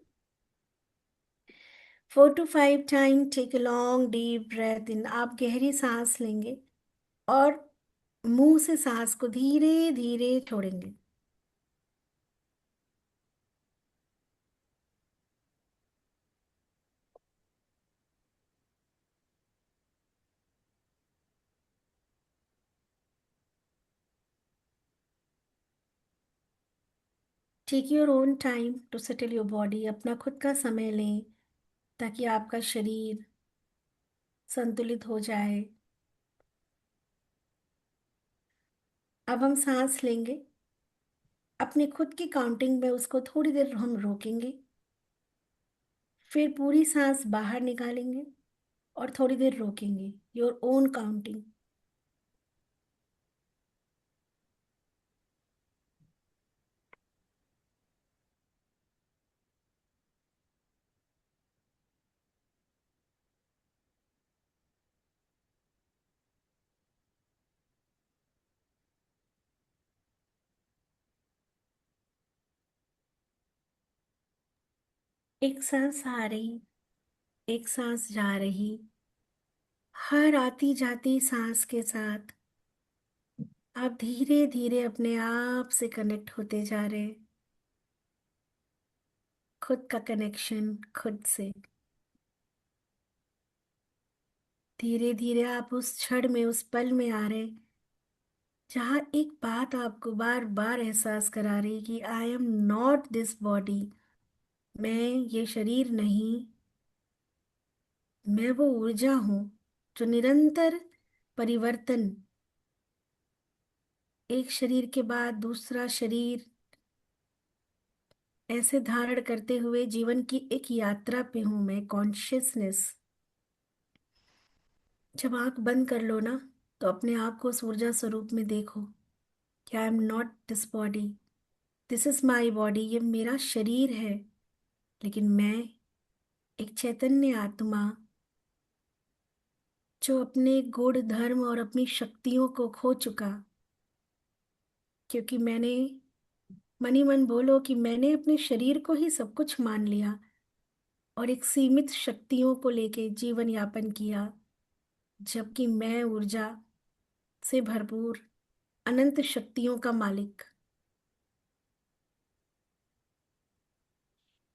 4 to 5 time take a long deep breath in. आप गहरी सांस लेंगे और मुंह से सांस को धीरे धीरे छोड़ेंगे। Take your own time to settle your body. अपना खुद का समय लें ताकि आपका शरीर संतुलित हो जाए। अब हम सांस लेंगे, अपने खुद की काउंटिंग में उसको थोड़ी देर हम रोकेंगे, फिर पूरी सांस बाहर निकालेंगे और थोड़ी देर रोकेंगे। Your own counting. एक सांस आ रही, एक सांस जा रही। हर आती जाती सांस के साथ आप धीरे धीरे अपने आप से कनेक्ट होते जा रहे हैं। खुद का कनेक्शन खुद से। धीरे धीरे आप उस क्षण में, उस पल में आ रहे, जहाँ एक बात आपको बार बार एहसास करा रही कि I am not this body. मैं ये शरीर नहीं, मैं वो ऊर्जा हूँ जो निरंतर परिवर्तन, एक शरीर के बाद दूसरा शरीर ऐसे धारण करते हुए जीवन की एक यात्रा पे हूं मैं। कॉन्शियसनेस। जब आंख बंद कर लो ना, तो अपने आप को उस ऊर्जा स्वरूप में देखो कि I am not this body, this is my body. ये मेरा शरीर है, लेकिन मैं एक चैतन्य आत्मा जो अपने गुण धर्म और अपनी शक्तियों को खो चुका। क्योंकि मैंने, मनी मन बोलो कि मैंने अपने शरीर को ही सब कुछ मान लिया और एक सीमित शक्तियों को लेके जीवन यापन किया, जबकि मैं ऊर्जा से भरपूर अनंत शक्तियों का मालिक।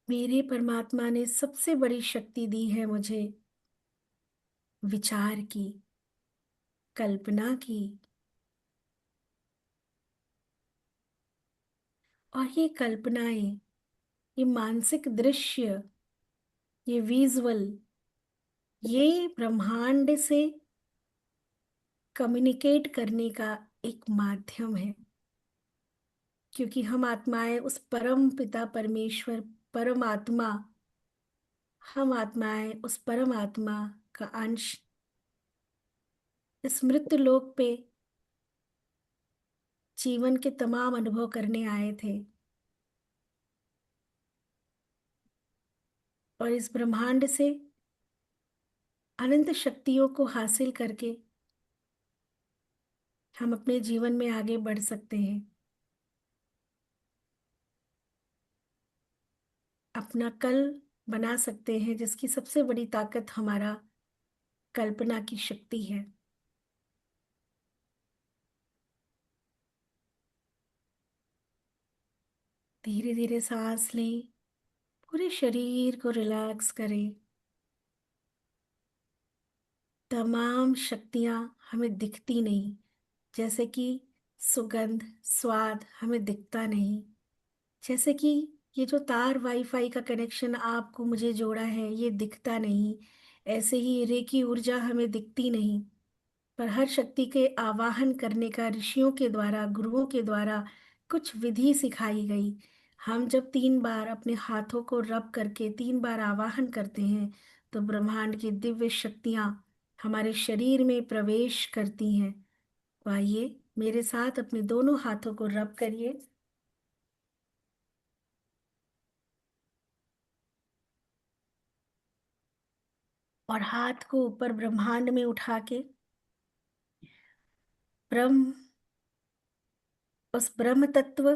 मेरे परमात्मा ने सबसे बड़ी शक्ति दी है मुझे, विचार की, कल्पना की। और ये कल्पनाएं, ये मानसिक दृश्य, ये विजुअल, ये ब्रह्मांड से कम्युनिकेट करने का एक माध्यम है। क्योंकि हम आत्माएं उस परम पिता परमेश्वर, परम आत्मा, हम आत्माएं उस परम आत्मा का अंश इस मृत्यु लोक पे जीवन के तमाम अनुभव करने आए थे। और इस ब्रह्मांड से अनंत शक्तियों को हासिल करके हम अपने जीवन में आगे बढ़ सकते हैं। अपना कल बना सकते हैं, जिसकी सबसे बड़ी ताकत हमारा कल्पना की शक्ति है। धीरे धीरे सांस लें, पूरे शरीर को रिलैक्स करें। तमाम शक्तियां हमें दिखती नहीं, जैसे कि सुगंध, स्वाद हमें दिखता नहीं। जैसे कि ये जो तार वाईफाई का कनेक्शन आपको मुझे जोड़ा है, ये दिखता नहीं। ऐसे ही रेकी ऊर्जा हमें दिखती नहीं, पर हर शक्ति के आवाहन करने का ऋषियों के द्वारा, गुरुओं के द्वारा कुछ विधि सिखाई गई। हम जब 3 बार अपने हाथों को रब करके 3 बार आवाहन करते हैं तो ब्रह्मांड की दिव्य शक्तियां हमारे शरीर में प्रवेश करती हैं। तो आइए मेरे साथ अपने दोनों हाथों को रब करिए। और हाथ को ऊपर ब्रह्मांड में उठा के ब्रह्म उस ब्रह्म तत्व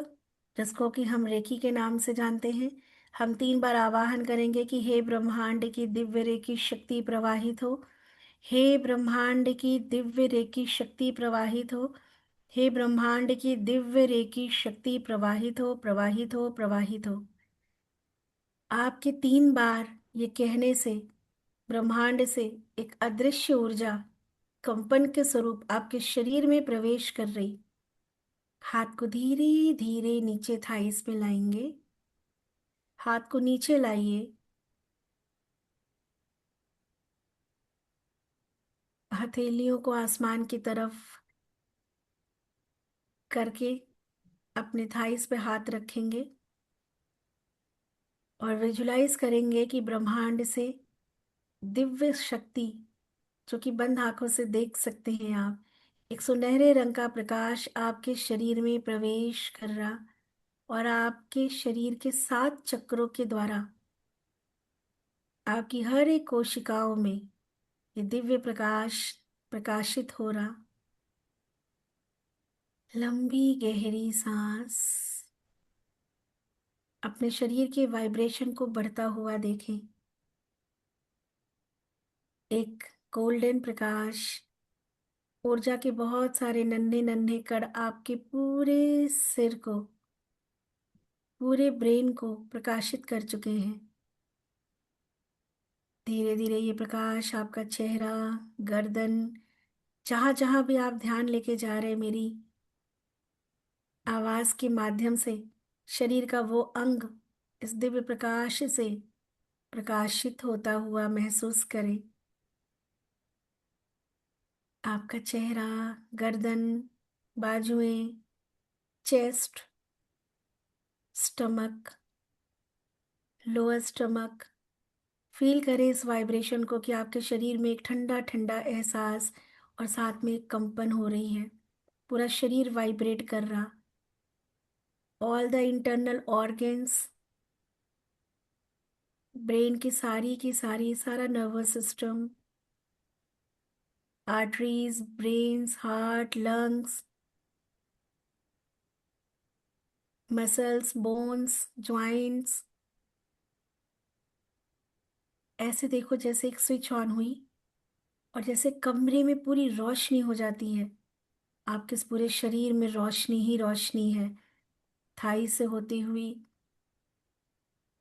जिसको कि हम रेकी के नाम से जानते हैं, हम 3 बार आवाहन करेंगे कि हे ब्रह्मांड की दिव्य रेकी शक्ति प्रवाहित हो। हे ब्रह्मांड की दिव्य रेकी शक्ति प्रवाहित हो। हे ब्रह्मांड की दिव्य रेकी शक्ति प्रवाहित हो, प्रवाहित हो, प्रवाहित हो। आपके 3 बार ये कहने से ब्रह्मांड से एक अदृश्य ऊर्जा कंपन के स्वरूप आपके शरीर में प्रवेश कर रही। हाथ को धीरे धीरे नीचे थाइस पे लाएंगे। हाथ को नीचे लाइए। हथेलियों को आसमान की तरफ करके अपने थाइस पे हाथ रखेंगे और विजुलाइज करेंगे कि ब्रह्मांड से दिव्य शक्ति, जो कि बंद आंखों से देख सकते हैं आप, एक सुनहरे रंग का प्रकाश आपके शरीर में प्रवेश कर रहा और आपके शरीर के 7 चक्रों के द्वारा आपकी हर एक कोशिकाओं में ये दिव्य प्रकाश प्रकाशित हो रहा। लंबी गहरी सांस। अपने शरीर के वाइब्रेशन को बढ़ता हुआ देखें। एक गोल्डन प्रकाश, ऊर्जा के बहुत सारे नन्हे नन्हे कण आपके पूरे सिर को, पूरे ब्रेन को प्रकाशित कर चुके हैं। धीरे धीरे ये प्रकाश आपका चेहरा, गर्दन, जहां जहां भी आप ध्यान लेके जा रहे हैं, मेरी आवाज के माध्यम से शरीर का वो अंग इस दिव्य प्रकाश से प्रकाशित होता हुआ महसूस करें। आपका चेहरा, गर्दन, बाजुएं, chest, stomach, lower stomach. Feel करें इस वाइब्रेशन को कि आपके शरीर में एक ठंडा ठंडा एहसास और साथ में एक कंपन हो रही है। पूरा शरीर वाइब्रेट कर रहा। All the internal organs, brain की सारी सारा nervous system, arteries, brains, heart, lungs, muscles, bones, joints, ऐसे देखो जैसे एक स्विच ऑन हुई और जैसे कमरे में पूरी रोशनी हो जाती है। आपके इस पूरे शरीर में रोशनी ही रोशनी है। थाई से होती हुई,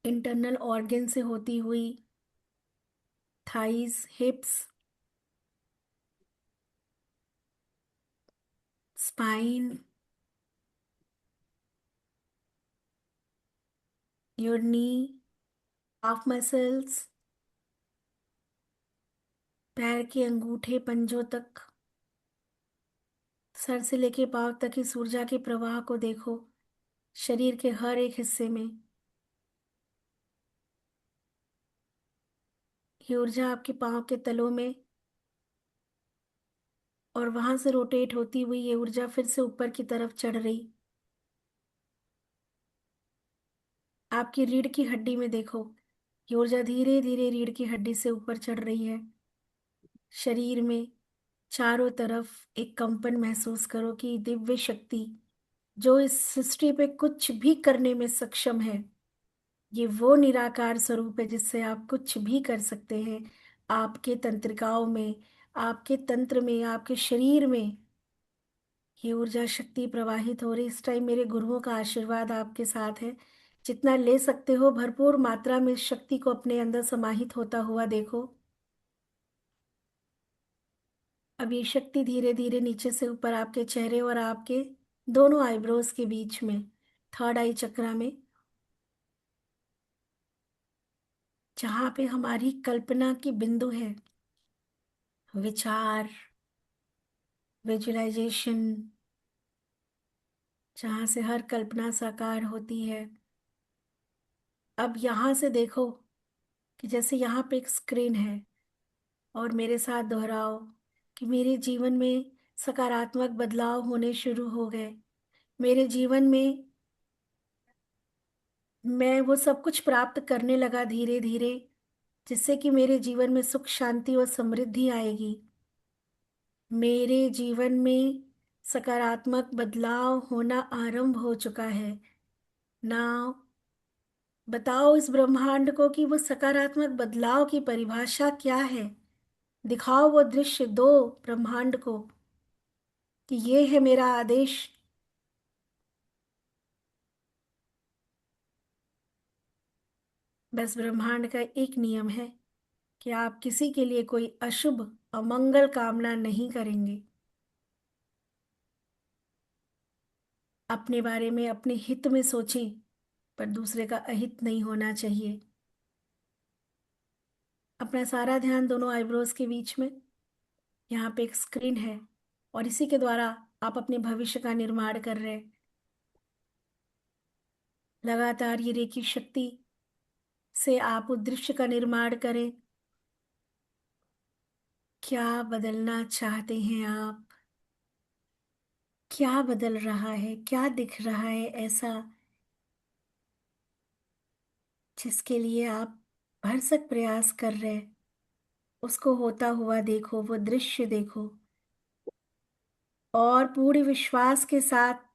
इंटरनल ऑर्गन से होती हुई, thighs, हिप्स, spine, your knee, half muscles, पैर के अंगूठे पंजों तक, सर से लेके पांव तक इस ऊर्जा के प्रवाह को देखो। शरीर के हर एक हिस्से में ये ऊर्जा आपके पांव के तलों में, और वहां से रोटेट होती हुई ये ऊर्जा फिर से ऊपर की तरफ चढ़ रही। आपकी रीढ़ की हड्डी में देखो, ये ऊर्जा धीरे धीरे रीढ़ की हड्डी से ऊपर चढ़ रही है। शरीर में चारों तरफ एक कंपन महसूस करो कि दिव्य शक्ति जो इस सृष्टि पे कुछ भी करने में सक्षम है, ये वो निराकार स्वरूप है जिससे आप कुछ भी कर सकते हैं। आपके तंत्रिकाओं में, आपके तंत्र में, आपके शरीर में ये ऊर्जा शक्ति प्रवाहित हो रही। इस टाइम मेरे गुरुओं का आशीर्वाद आपके साथ है। जितना ले सकते हो भरपूर मात्रा में इस शक्ति को अपने अंदर समाहित होता हुआ देखो। अब ये शक्ति धीरे धीरे नीचे से ऊपर आपके चेहरे और आपके दोनों आईब्रोज के बीच में, थर्ड आई चक्रा में, जहां पे हमारी कल्पना की बिंदु है, विचार, विजुअलाइजेशन, जहां से हर कल्पना साकार होती है, अब यहाँ से देखो कि जैसे यहाँ पे एक स्क्रीन है, और मेरे साथ दोहराओ कि मेरे जीवन में सकारात्मक बदलाव होने शुरू हो गए। मेरे जीवन में मैं वो सब कुछ प्राप्त करने लगा धीरे धीरे, जिससे कि मेरे जीवन में सुख शांति और समृद्धि आएगी। मेरे जीवन में सकारात्मक बदलाव होना आरंभ हो चुका है। नाउ बताओ इस ब्रह्मांड को कि वो सकारात्मक बदलाव की परिभाषा क्या है। दिखाओ वो दृश्य दो ब्रह्मांड को कि ये है मेरा आदेश। बस ब्रह्मांड का एक नियम है कि आप किसी के लिए कोई अशुभ अमंगल कामना नहीं करेंगे। अपने बारे में अपने हित में सोचें, पर दूसरे का अहित नहीं होना चाहिए। अपना सारा ध्यान दोनों आईब्रोज के बीच में, यहाँ पे एक स्क्रीन है, और इसी के द्वारा आप अपने भविष्य का निर्माण कर रहे हैं। लगातार ये रेकी शक्ति से आप उस दृश्य का निर्माण करें। क्या बदलना चाहते हैं आप? क्या बदल रहा है? क्या दिख रहा है ऐसा जिसके लिए आप भरसक प्रयास कर रहे हैं? उसको होता हुआ देखो, वो दृश्य देखो, और पूरे विश्वास के साथ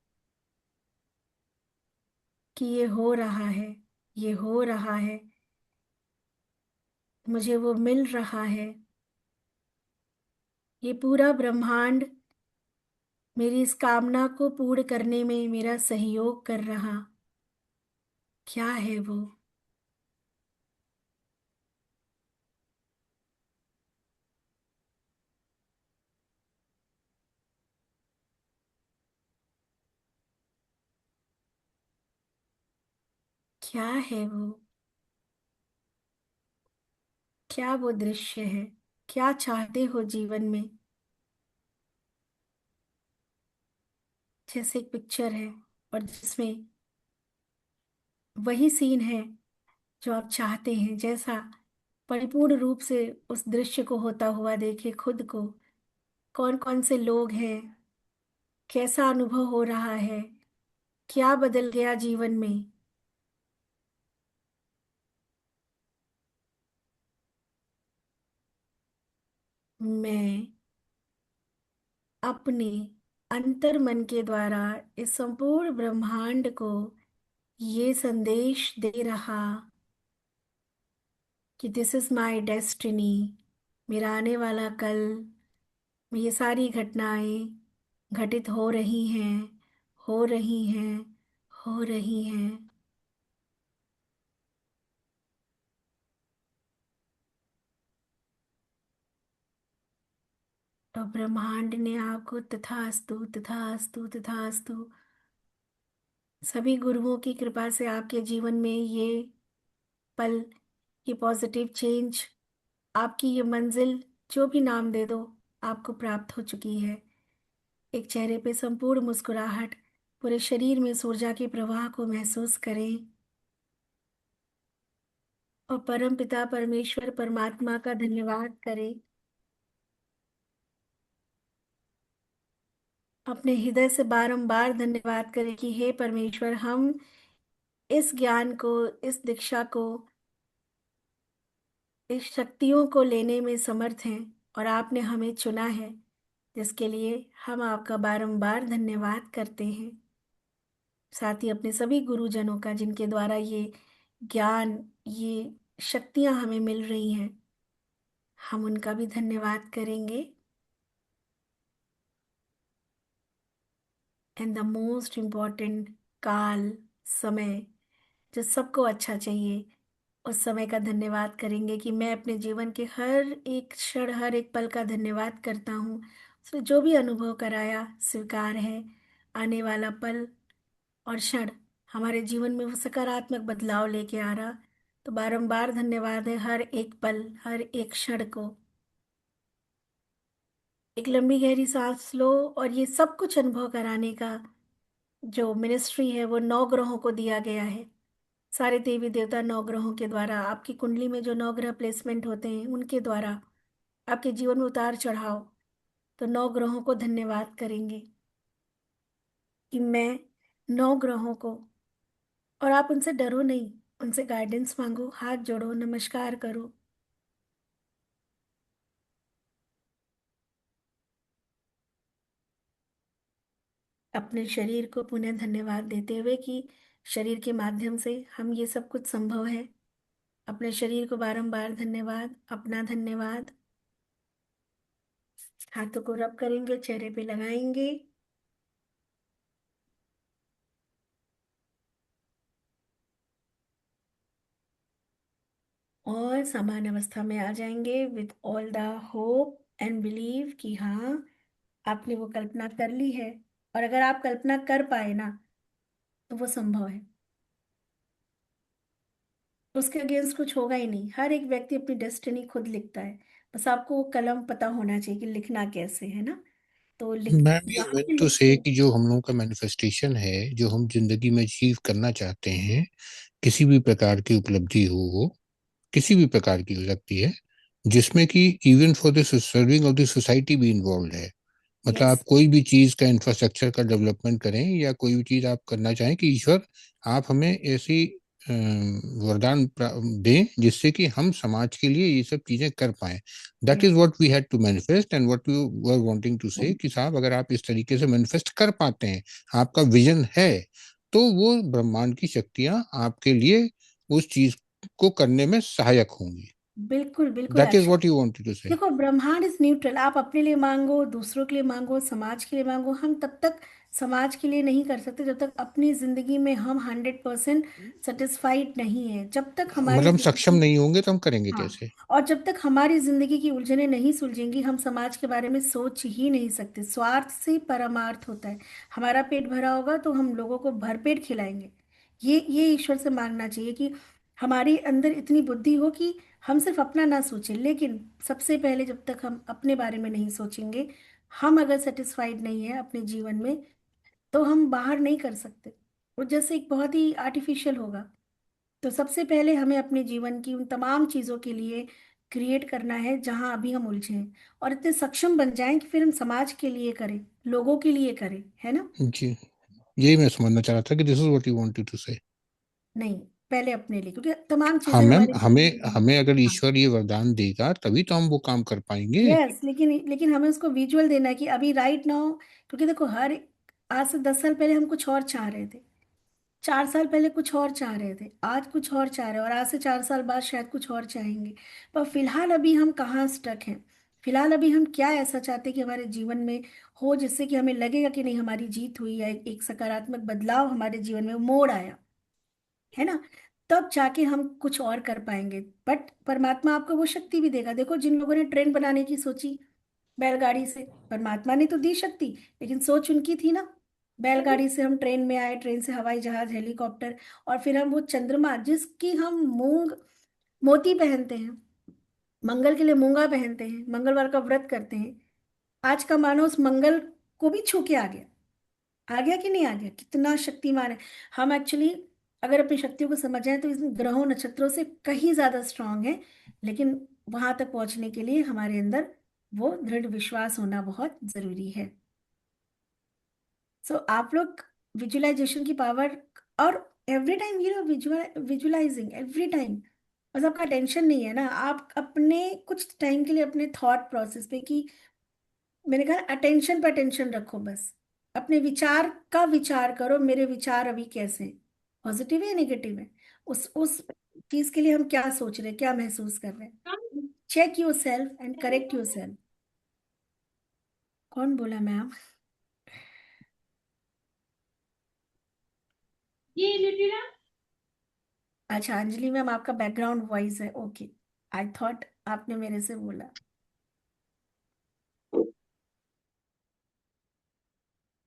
कि ये हो रहा है, ये हो रहा है, मुझे वो मिल रहा है। ये पूरा ब्रह्मांड मेरी इस कामना को पूर्ण करने में मेरा सहयोग कर रहा। क्या है वो? क्या है वो? क्या वो दृश्य है? क्या चाहते हो जीवन में? जैसे एक पिक्चर है, और जिसमें वही सीन है जो आप चाहते हैं। जैसा परिपूर्ण रूप से उस दृश्य को होता हुआ देखे खुद को। कौन कौन से लोग हैं, कैसा अनुभव हो रहा है, क्या बदल गया जीवन में। मैं अपने अंतर मन के द्वारा इस संपूर्ण ब्रह्मांड को ये संदेश दे रहा कि दिस इज माय डेस्टिनी। मेरा आने वाला कल में ये सारी घटनाएं घटित हो रही हैं, हो रही हैं, हो रही हैं। तो ब्रह्मांड ने आपको तथास्तु तथास्तु तथास्तु, सभी गुरुओं की कृपा से आपके जीवन में ये पल, ये पॉजिटिव चेंज, आपकी ये मंजिल, जो भी नाम दे दो, आपको प्राप्त हो चुकी है। एक चेहरे पे संपूर्ण मुस्कुराहट, पूरे शरीर में ऊर्जा के प्रवाह को महसूस करें, और परम पिता परमेश्वर परमात्मा का धन्यवाद करें। अपने हृदय से बारंबार धन्यवाद करें कि हे परमेश्वर, हम इस ज्ञान को, इस दीक्षा को, इस शक्तियों को लेने में समर्थ हैं, और आपने हमें चुना है, जिसके लिए हम आपका बारंबार धन्यवाद करते हैं। साथ ही अपने सभी गुरुजनों का, जिनके द्वारा ये ज्ञान, ये शक्तियां हमें मिल रही हैं, हम उनका भी धन्यवाद करेंगे। एंड द मोस्ट इम्पॉर्टेंट, काल, समय, जो सबको अच्छा चाहिए, उस समय का धन्यवाद करेंगे कि मैं अपने जीवन के हर एक क्षण, हर एक पल का धन्यवाद करता हूँ। उसने जो भी अनुभव कराया स्वीकार है। आने वाला पल और क्षण हमारे जीवन में वो सकारात्मक बदलाव लेके आ रहा, तो बारंबार धन्यवाद है हर एक पल, हर एक क्षण को। एक लंबी गहरी सांस लो, और ये सब कुछ अनुभव कराने का जो मिनिस्ट्री है वो 9 ग्रहों को दिया गया है। सारे देवी देवता नौ ग्रहों के द्वारा, आपकी कुंडली में जो नौ ग्रह प्लेसमेंट होते हैं उनके द्वारा, आपके जीवन में उतार चढ़ाव, तो नौ ग्रहों को धन्यवाद करेंगे कि मैं नौ ग्रहों को, और आप उनसे डरो नहीं, उनसे गाइडेंस मांगो, हाथ जोड़ो, नमस्कार करो। अपने शरीर को पुनः धन्यवाद देते हुए कि शरीर के माध्यम से हम ये सब कुछ संभव है। अपने शरीर को बारंबार धन्यवाद, अपना धन्यवाद। हाथों को रब करेंगे, चेहरे पे लगाएंगे। और समान अवस्था में आ जाएंगे with all the hope and believe कि हाँ, आपने वो कल्पना कर ली है। और अगर आप कल्पना कर पाए ना, तो वो संभव है, उसके अगेंस्ट कुछ होगा ही नहीं। हर एक व्यक्ति अपनी डेस्टिनी खुद लिखता है, बस आपको वो कलम पता होना चाहिए कि लिखना कैसे है ना। तो मैम यू जहाँ मीन पे टू से लिखते कि जो हम लोगों का मैनिफेस्टेशन है, जो हम जिंदगी में अचीव करना चाहते हैं, किसी भी प्रकार की उपलब्धि हो वो किसी भी प्रकार की हो सकती है, जिसमें कि even for the serving of the society भी इन्वॉल्व है। मतलब यस, आप कोई भी चीज का इंफ्रास्ट्रक्चर का डेवलपमेंट करें या कोई भी चीज आप करना चाहें कि ईश्वर आप हमें ऐसी वरदान दें जिससे कि हम समाज के लिए ये सब चीजें कर पाएं। That is yes, what we had to manifest and what you were wanting to say कि साहब अगर आप इस तरीके से मैनिफेस्ट कर पाते हैं, आपका विजन है, तो वो ब्रह्मांड की शक्तियां आपके लिए उस चीज को करने में सहायक होंगी। बिल्कुल बिल्कुल that is action. What you wanted to say. देखो, ब्रह्मांड इज न्यूट्रल। आप अपने लिए मांगो, दूसरों के लिए मांगो, समाज के लिए मांगो। हम तब तक समाज के लिए नहीं कर सकते जब तक अपनी जिंदगी में हम 100% सेटिस्फाइड नहीं है। जब तक हमारी मतलब सक्षम जिंदगी, नहीं होंगे तो हम करेंगे हाँ, कैसे? और जब तक हमारी जिंदगी की उलझनें नहीं सुलझेंगी, हम समाज के बारे में सोच ही नहीं सकते। स्वार्थ से परमार्थ होता है। हमारा पेट भरा होगा तो हम लोगों को भरपेट खिलाएंगे। ये ईश्वर से मांगना चाहिए कि हमारे अंदर इतनी बुद्धि हो कि हम सिर्फ अपना ना सोचें। लेकिन सबसे पहले जब तक हम अपने बारे में नहीं सोचेंगे, हम अगर सेटिस्फाइड नहीं है अपने जीवन में, तो हम बाहर नहीं कर सकते। वो जैसे एक बहुत ही आर्टिफिशियल होगा। तो सबसे पहले हमें अपने जीवन की उन तमाम चीजों के लिए क्रिएट करना है जहां अभी हम उलझे हैं, और इतने सक्षम बन जाएं कि फिर हम समाज के लिए करें, लोगों के लिए करें, है ना। जी, यही मैं समझना चाह रहा था कि this is what you wanted to say. नहीं, पहले अपने लिए, क्योंकि तमाम हाँ चीजें मैम, हमारे हमें जीवन में। हमें अगर हाँ, ईश्वर ये वरदान देगा तभी तो हम वो काम कर पाएंगे। यस, लेकिन लेकिन हमें उसको विजुअल देना है कि अभी राइट नाउ। क्योंकि देखो, आज से 10 साल पहले हम कुछ और चाह रहे थे, 4 साल पहले कुछ और चाह रहे थे, आज कुछ और चाह रहे हैं, और आज से 4 साल बाद शायद कुछ और चाहेंगे। पर फिलहाल अभी हम कहाँ स्टक हैं? फिलहाल अभी हम क्या ऐसा चाहते हैं कि हमारे जीवन में हो, जिससे कि हमें लगेगा कि नहीं, हमारी जीत हुई, या एक सकारात्मक बदलाव हमारे जीवन में मोड़ आया, है ना। तब जाके हम कुछ और कर पाएंगे। बट परमात्मा आपको वो शक्ति भी देगा। देखो, जिन लोगों ने ट्रेन बनाने की सोची बैलगाड़ी से, परमात्मा ने तो दी शक्ति, लेकिन सोच उनकी थी ना। बैलगाड़ी से हम ट्रेन में आए, ट्रेन से हवाई जहाज, हेलीकॉप्टर, और फिर हम वो चंद्रमा जिसकी हम मूंग मोती पहनते हैं, मंगल के लिए मूंगा पहनते हैं, मंगलवार का व्रत करते हैं, आज का मानव उस मंगल को भी छू के आ गया। आ गया कि नहीं आ गया? कितना शक्तिमान है। हम एक्चुअली अगर अपनी शक्तियों को समझें तो इन ग्रहों नक्षत्रों से कहीं ज्यादा स्ट्रांग है। लेकिन वहां तक पहुंचने के लिए हमारे अंदर वो दृढ़ विश्वास होना बहुत जरूरी है। सो आप लोग विजुअलाइजेशन की पावर, और every time visualising every time, बस आपका टेंशन नहीं है ना। आप अपने कुछ टाइम के लिए अपने थॉट प्रोसेस पे, कि मैंने कहा अटेंशन पे अटेंशन रखो, बस अपने विचार का विचार करो। मेरे विचार अभी कैसे हैं, पॉजिटिव है या नेगेटिव है? उस चीज के लिए हम क्या सोच रहे हैं, क्या महसूस कर रहे हैं। Check yourself and correct yourself. कौन बोला मैम? अच्छा, अंजलि मैम, आपका बैकग्राउंड वॉइस है, ओके। आई थॉट आपने मेरे से बोला।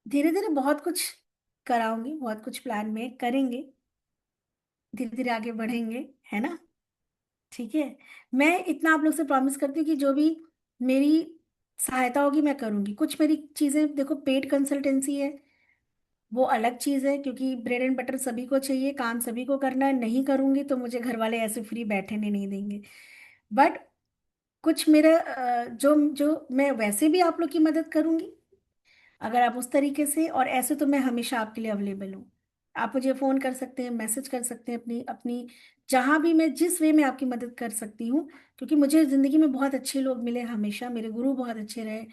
धीरे धीरे बहुत कुछ कराऊंगी, बहुत कुछ प्लान में करेंगे, धीरे धीरे आगे बढ़ेंगे, है ना। ठीक है। मैं इतना आप लोग से प्रॉमिस करती हूँ कि जो भी मेरी सहायता होगी मैं करूंगी। कुछ मेरी चीजें देखो, पेड कंसल्टेंसी है, वो अलग चीज है, क्योंकि ब्रेड एंड बटर सभी को चाहिए, काम सभी को करना है, नहीं करूंगी तो मुझे घर वाले ऐसे फ्री बैठने नहीं देंगे। बट कुछ मेरा जो जो मैं वैसे भी आप लोग की मदद करूंगी, अगर आप उस तरीके से, और ऐसे तो मैं हमेशा आपके लिए अवेलेबल हूँ। आप मुझे फोन कर सकते हैं, मैसेज कर सकते हैं, अपनी अपनी जहां भी मैं जिस वे में आपकी मदद कर सकती हूँ। क्योंकि मुझे जिंदगी में बहुत अच्छे लोग मिले, हमेशा मेरे गुरु बहुत अच्छे रहे,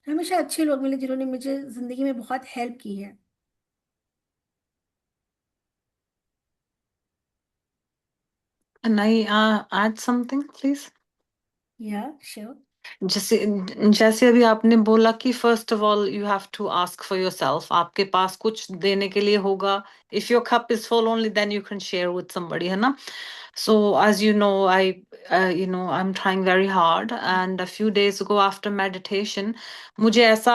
हमेशा अच्छे लोग मिले जिन्होंने मुझे जिंदगी में बहुत हेल्प की है। Can I add something, please? या श्योर। जैसे जैसे अभी आपने बोला कि first of all you have to ask for yourself, आपके पास कुछ देने के लिए होगा। If your cup is full only then you can share with somebody, है ना? So as you know, I'm trying very hard, and a few days ago after meditation, मुझे ऐसा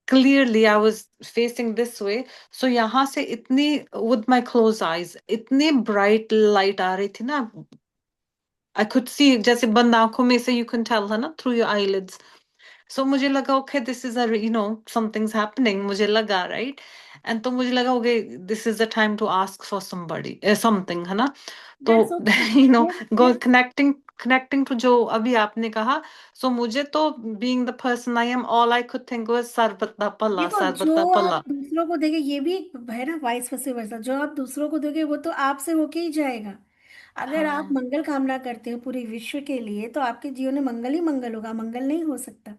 clearly I was facing this way. So यहाँ से इतनी with my closed eyes इतनी bright light आ रही थी ना, I could see, जैसे बंद आंखों में से you can tell, है ना, through your eyelids. So मुझे लगा okay, this is something's happening, मुझे लगा, right? And तो मुझे लगा okay, this is the time to ask for somebody something, है ना? तो that's okay. go connecting to जो अभी आपने कहा, so मुझे तो being the person I am, all I could think was सरबत्ता पल्ला, देखो, सरबत्ता जो पल्ला। आप दूसरों को देंगे, ये भी है ना, वाइस वर्सा, जो आप दूसरों को दोगे वो तो आपसे होके ही जाएगा। अगर आप हाँ, मंगल कामना करते हो पूरे विश्व के लिए, तो आपके जीवन में मंगल ही मंगल होगा, मंगल नहीं हो सकता।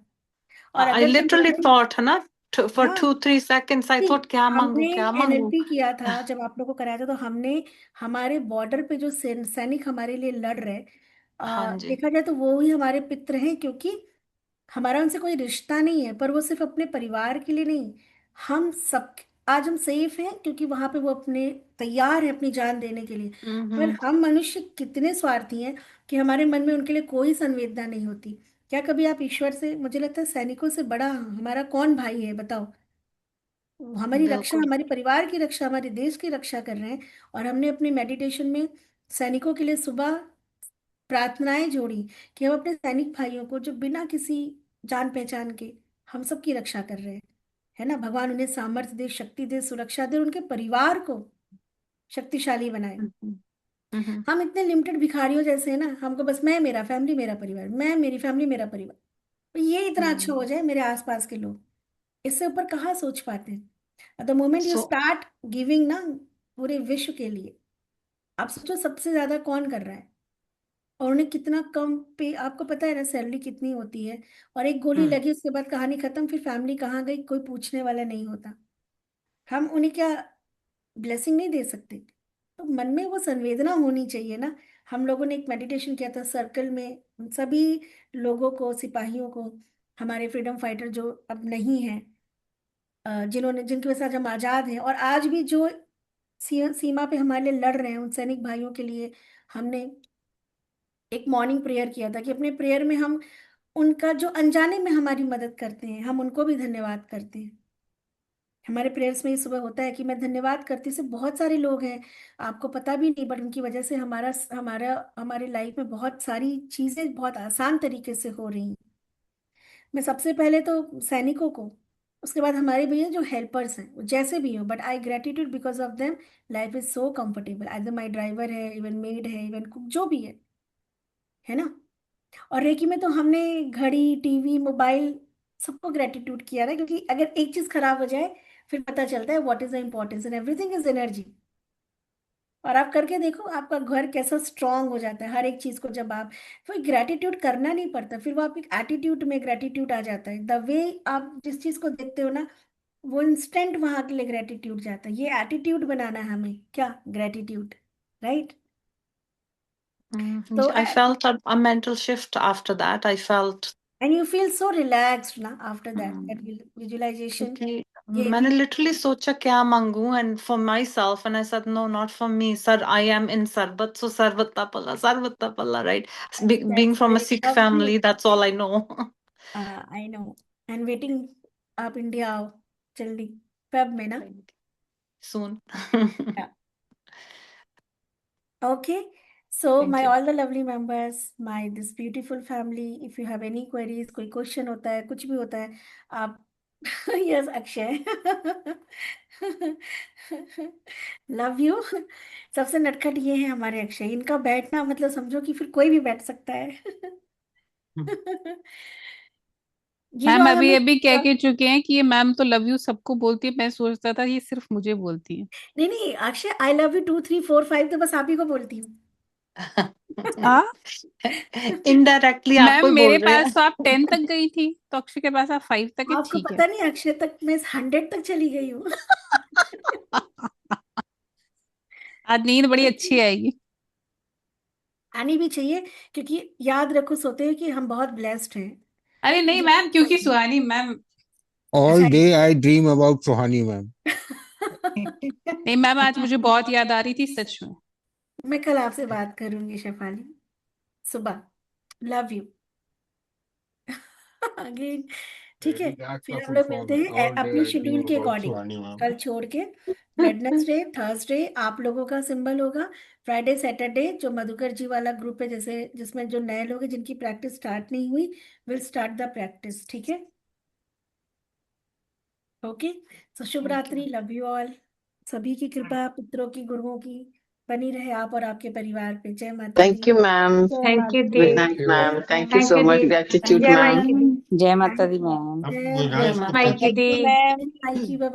और I अगर literally तुम्हारे, thought, है ना, for हाँ, 2-3 seconds I नहीं, thought क्या हमने मांगू, क्या मांगू। एनएलपी किया था जब आप लोग को कराया था, तो हमने हमारे बॉर्डर पे जो सैनिक हमारे लिए लड़ रहे, हाँ जी। देखा जाए तो वो ही हमारे पित्र हैं, क्योंकि हमारा उनसे कोई रिश्ता नहीं है, पर वो सिर्फ अपने परिवार के लिए नहीं, हम सब आज हम सेफ हैं क्योंकि वहां पे वो अपने तैयार है अपनी जान देने के लिए। पर हम्म। हम मनुष्य कितने स्वार्थी हैं कि हमारे मन में उनके लिए कोई संवेदना नहीं होती। क्या कभी आप ईश्वर से, मुझे लगता है सैनिकों से बड़ा हमारा कौन भाई है बताओ? हमारी रक्षा, बिल्कुल। हमारे परिवार की रक्षा, हमारे देश की रक्षा कर रहे हैं। और हमने अपने मेडिटेशन में सैनिकों के लिए सुबह प्रार्थनाएं जोड़ी कि हम अपने सैनिक भाइयों को, जो बिना किसी जान पहचान के हम सबकी रक्षा कर रहे हैं, है ना, भगवान उन्हें सामर्थ्य दे, शक्ति दे, सुरक्षा दे, उनके परिवार को शक्तिशाली बनाए। हम्म। हम्म। हम इतने लिमिटेड भिखारियों जैसे हैं ना, हमको बस मैं, मेरा फैमिली, मेरा परिवार, मैं, मेरी फैमिली, मेरा परिवार, तो ये इतना अच्छा हो हम्म। जाए, मेरे आसपास के लोग, इससे ऊपर कहाँ सोच पाते हैं। The moment you So start giving ना, पूरे विश्व के लिए, आप सोचो सबसे ज्यादा कौन कर रहा है, और उन्हें कितना कम पे, आपको पता है ना सैलरी कितनी होती है, और एक गोली हम्म। लगी उसके बाद कहानी खत्म, फिर फैमिली कहाँ गई कोई पूछने वाला नहीं होता। हम उन्हें क्या ब्लेसिंग नहीं दे सकते? तो मन में वो संवेदना होनी चाहिए ना। हम लोगों ने एक मेडिटेशन किया था सर्कल में, उन सभी लोगों को, सिपाहियों को, हमारे फ्रीडम फाइटर जो अब नहीं है, जिन्होंने, जिनकी वजह से आज हम आजाद हैं, और आज भी जो सीमा पे हमारे लिए लड़ रहे हैं, उन सैनिक भाइयों के लिए हमने एक मॉर्निंग प्रेयर किया था, कि अपने प्रेयर में हम उनका, जो अनजाने में हमारी मदद करते हैं, हम उनको भी धन्यवाद करते हैं। हमारे प्रेयर्स में ही सुबह होता है कि मैं धन्यवाद करती, से बहुत सारे लोग हैं, आपको पता भी नहीं, बट उनकी वजह से हमारा हमारा हमारे लाइफ में बहुत सारी चीजें बहुत आसान तरीके से हो रही हैं। मैं सबसे पहले तो सैनिकों को, उसके बाद हमारे भैया जो हेल्पर्स हैं, वो जैसे भी हो, but I gratitude because of them, life is so comfortable, either my driver है, इवन मेड है, इवन कुक, जो भी है ना। और रेकी में तो हमने घड़ी, टीवी, मोबाइल, सबको ग्रेटिट्यूड किया ना, क्योंकि अगर एक चीज खराब हो जाए, फिर पता चलता है what is the importance, and everything is energy. और आप करके देखो आपका घर कैसा स्ट्रांग हो जाता है, हर एक चीज को जब आप, फिर ग्रेटिट्यूड करना नहीं पड़ता, फिर वो आपके एटीट्यूड में ग्रेटिट्यूड आ जाता है, द वे आप जिस चीज को देखते हो ना, वो इंस्टेंट वहां के लिए ग्रेटिट्यूड जाता है। ये एटीट्यूड बनाना है हमें, क्या ग्रेटिट्यूड, राइट? तो I felt a mental shift after that. I felt and you feel so relaxed ना after that, um, that visualisation क्योंकि gave मैंने you, लिटरली सोचा क्या मांगू, and for myself, and I said no, not for me, sir, I am in sarbat, so sarvatta palla, right? Being that's from a very Sikh lovely. family, that's all I know. I know, and waiting, आप India आओ जल्दी, Feb में ना। Soon. Okay, so Thank my you. all the lovely members, my this beautiful family, if you have any queries, कोई question होता है, कुछ भी होता है, आप यस अक्षय। Love you. सबसे नटखट ये है हमारे अक्षय, इनका बैठना मतलब समझो कि फिर कोई भी बैठ सकता है। ये जो मैम आज अभी हमने अभी कह के चुके हैं कि ये मैम तो लव यू सबको बोलती है, मैं सोचता था ये सिर्फ मुझे बोलती है। नहीं नहीं अक्षय, आई लव यू 2 3 4 5 तो बस आप ही को बोलती हूँ। हाँ इनडायरेक्टली आपको मैम ही मेरे बोल रहे पास तो आप 10 तक हैं। गई थी, तो अक्षय के पास आप 5 तक है, आपको ठीक है। पता नहीं अक्षय तक मैं 100 तक चली गई हूँ। आज नींद बड़ी अच्छी आएगी। आनी भी चाहिए, क्योंकि याद रखो सोते हैं कि हम बहुत ब्लेस्ड हैं। अरे नहीं मैम, क्योंकि सुहानी मैम, ऑल अच्छा day I dream about Suhani ma'am. नहीं मैम आज मुझे बहुत याद आ रही थी सच में। मैं कल आपसे बात करूंगी शेफाली, सुबह। Love you again. ठीक है, फिर हम लोग मिलते हैं अपनी शेड्यूल के अकॉर्डिंग। कल छोड़ के वेडनेसडे थर्सडे आप लोगों का सिंबल होगा, फ्राइडे सैटरडे जो मधुकर जी वाला ग्रुप है, जैसे जिसमें जो नए लोग हैं जिनकी प्रैक्टिस स्टार्ट नहीं हुई, विल स्टार्ट द प्रैक्टिस। ठीक है, ओके। तो शुभ रात्रि, लव यू ऑल। सभी की कृपा पितरों की गुरुओं की बनी रहे आप और आपके परिवार पे। जय माता दी। Thank you, ma'am. जय थैंक यू माता दी। Good the. night, ma'am. Thank you thank so you much. The. Gratitude, जय ma'am. माई की। जय माता दी मैम। जय माई की दी। माई की।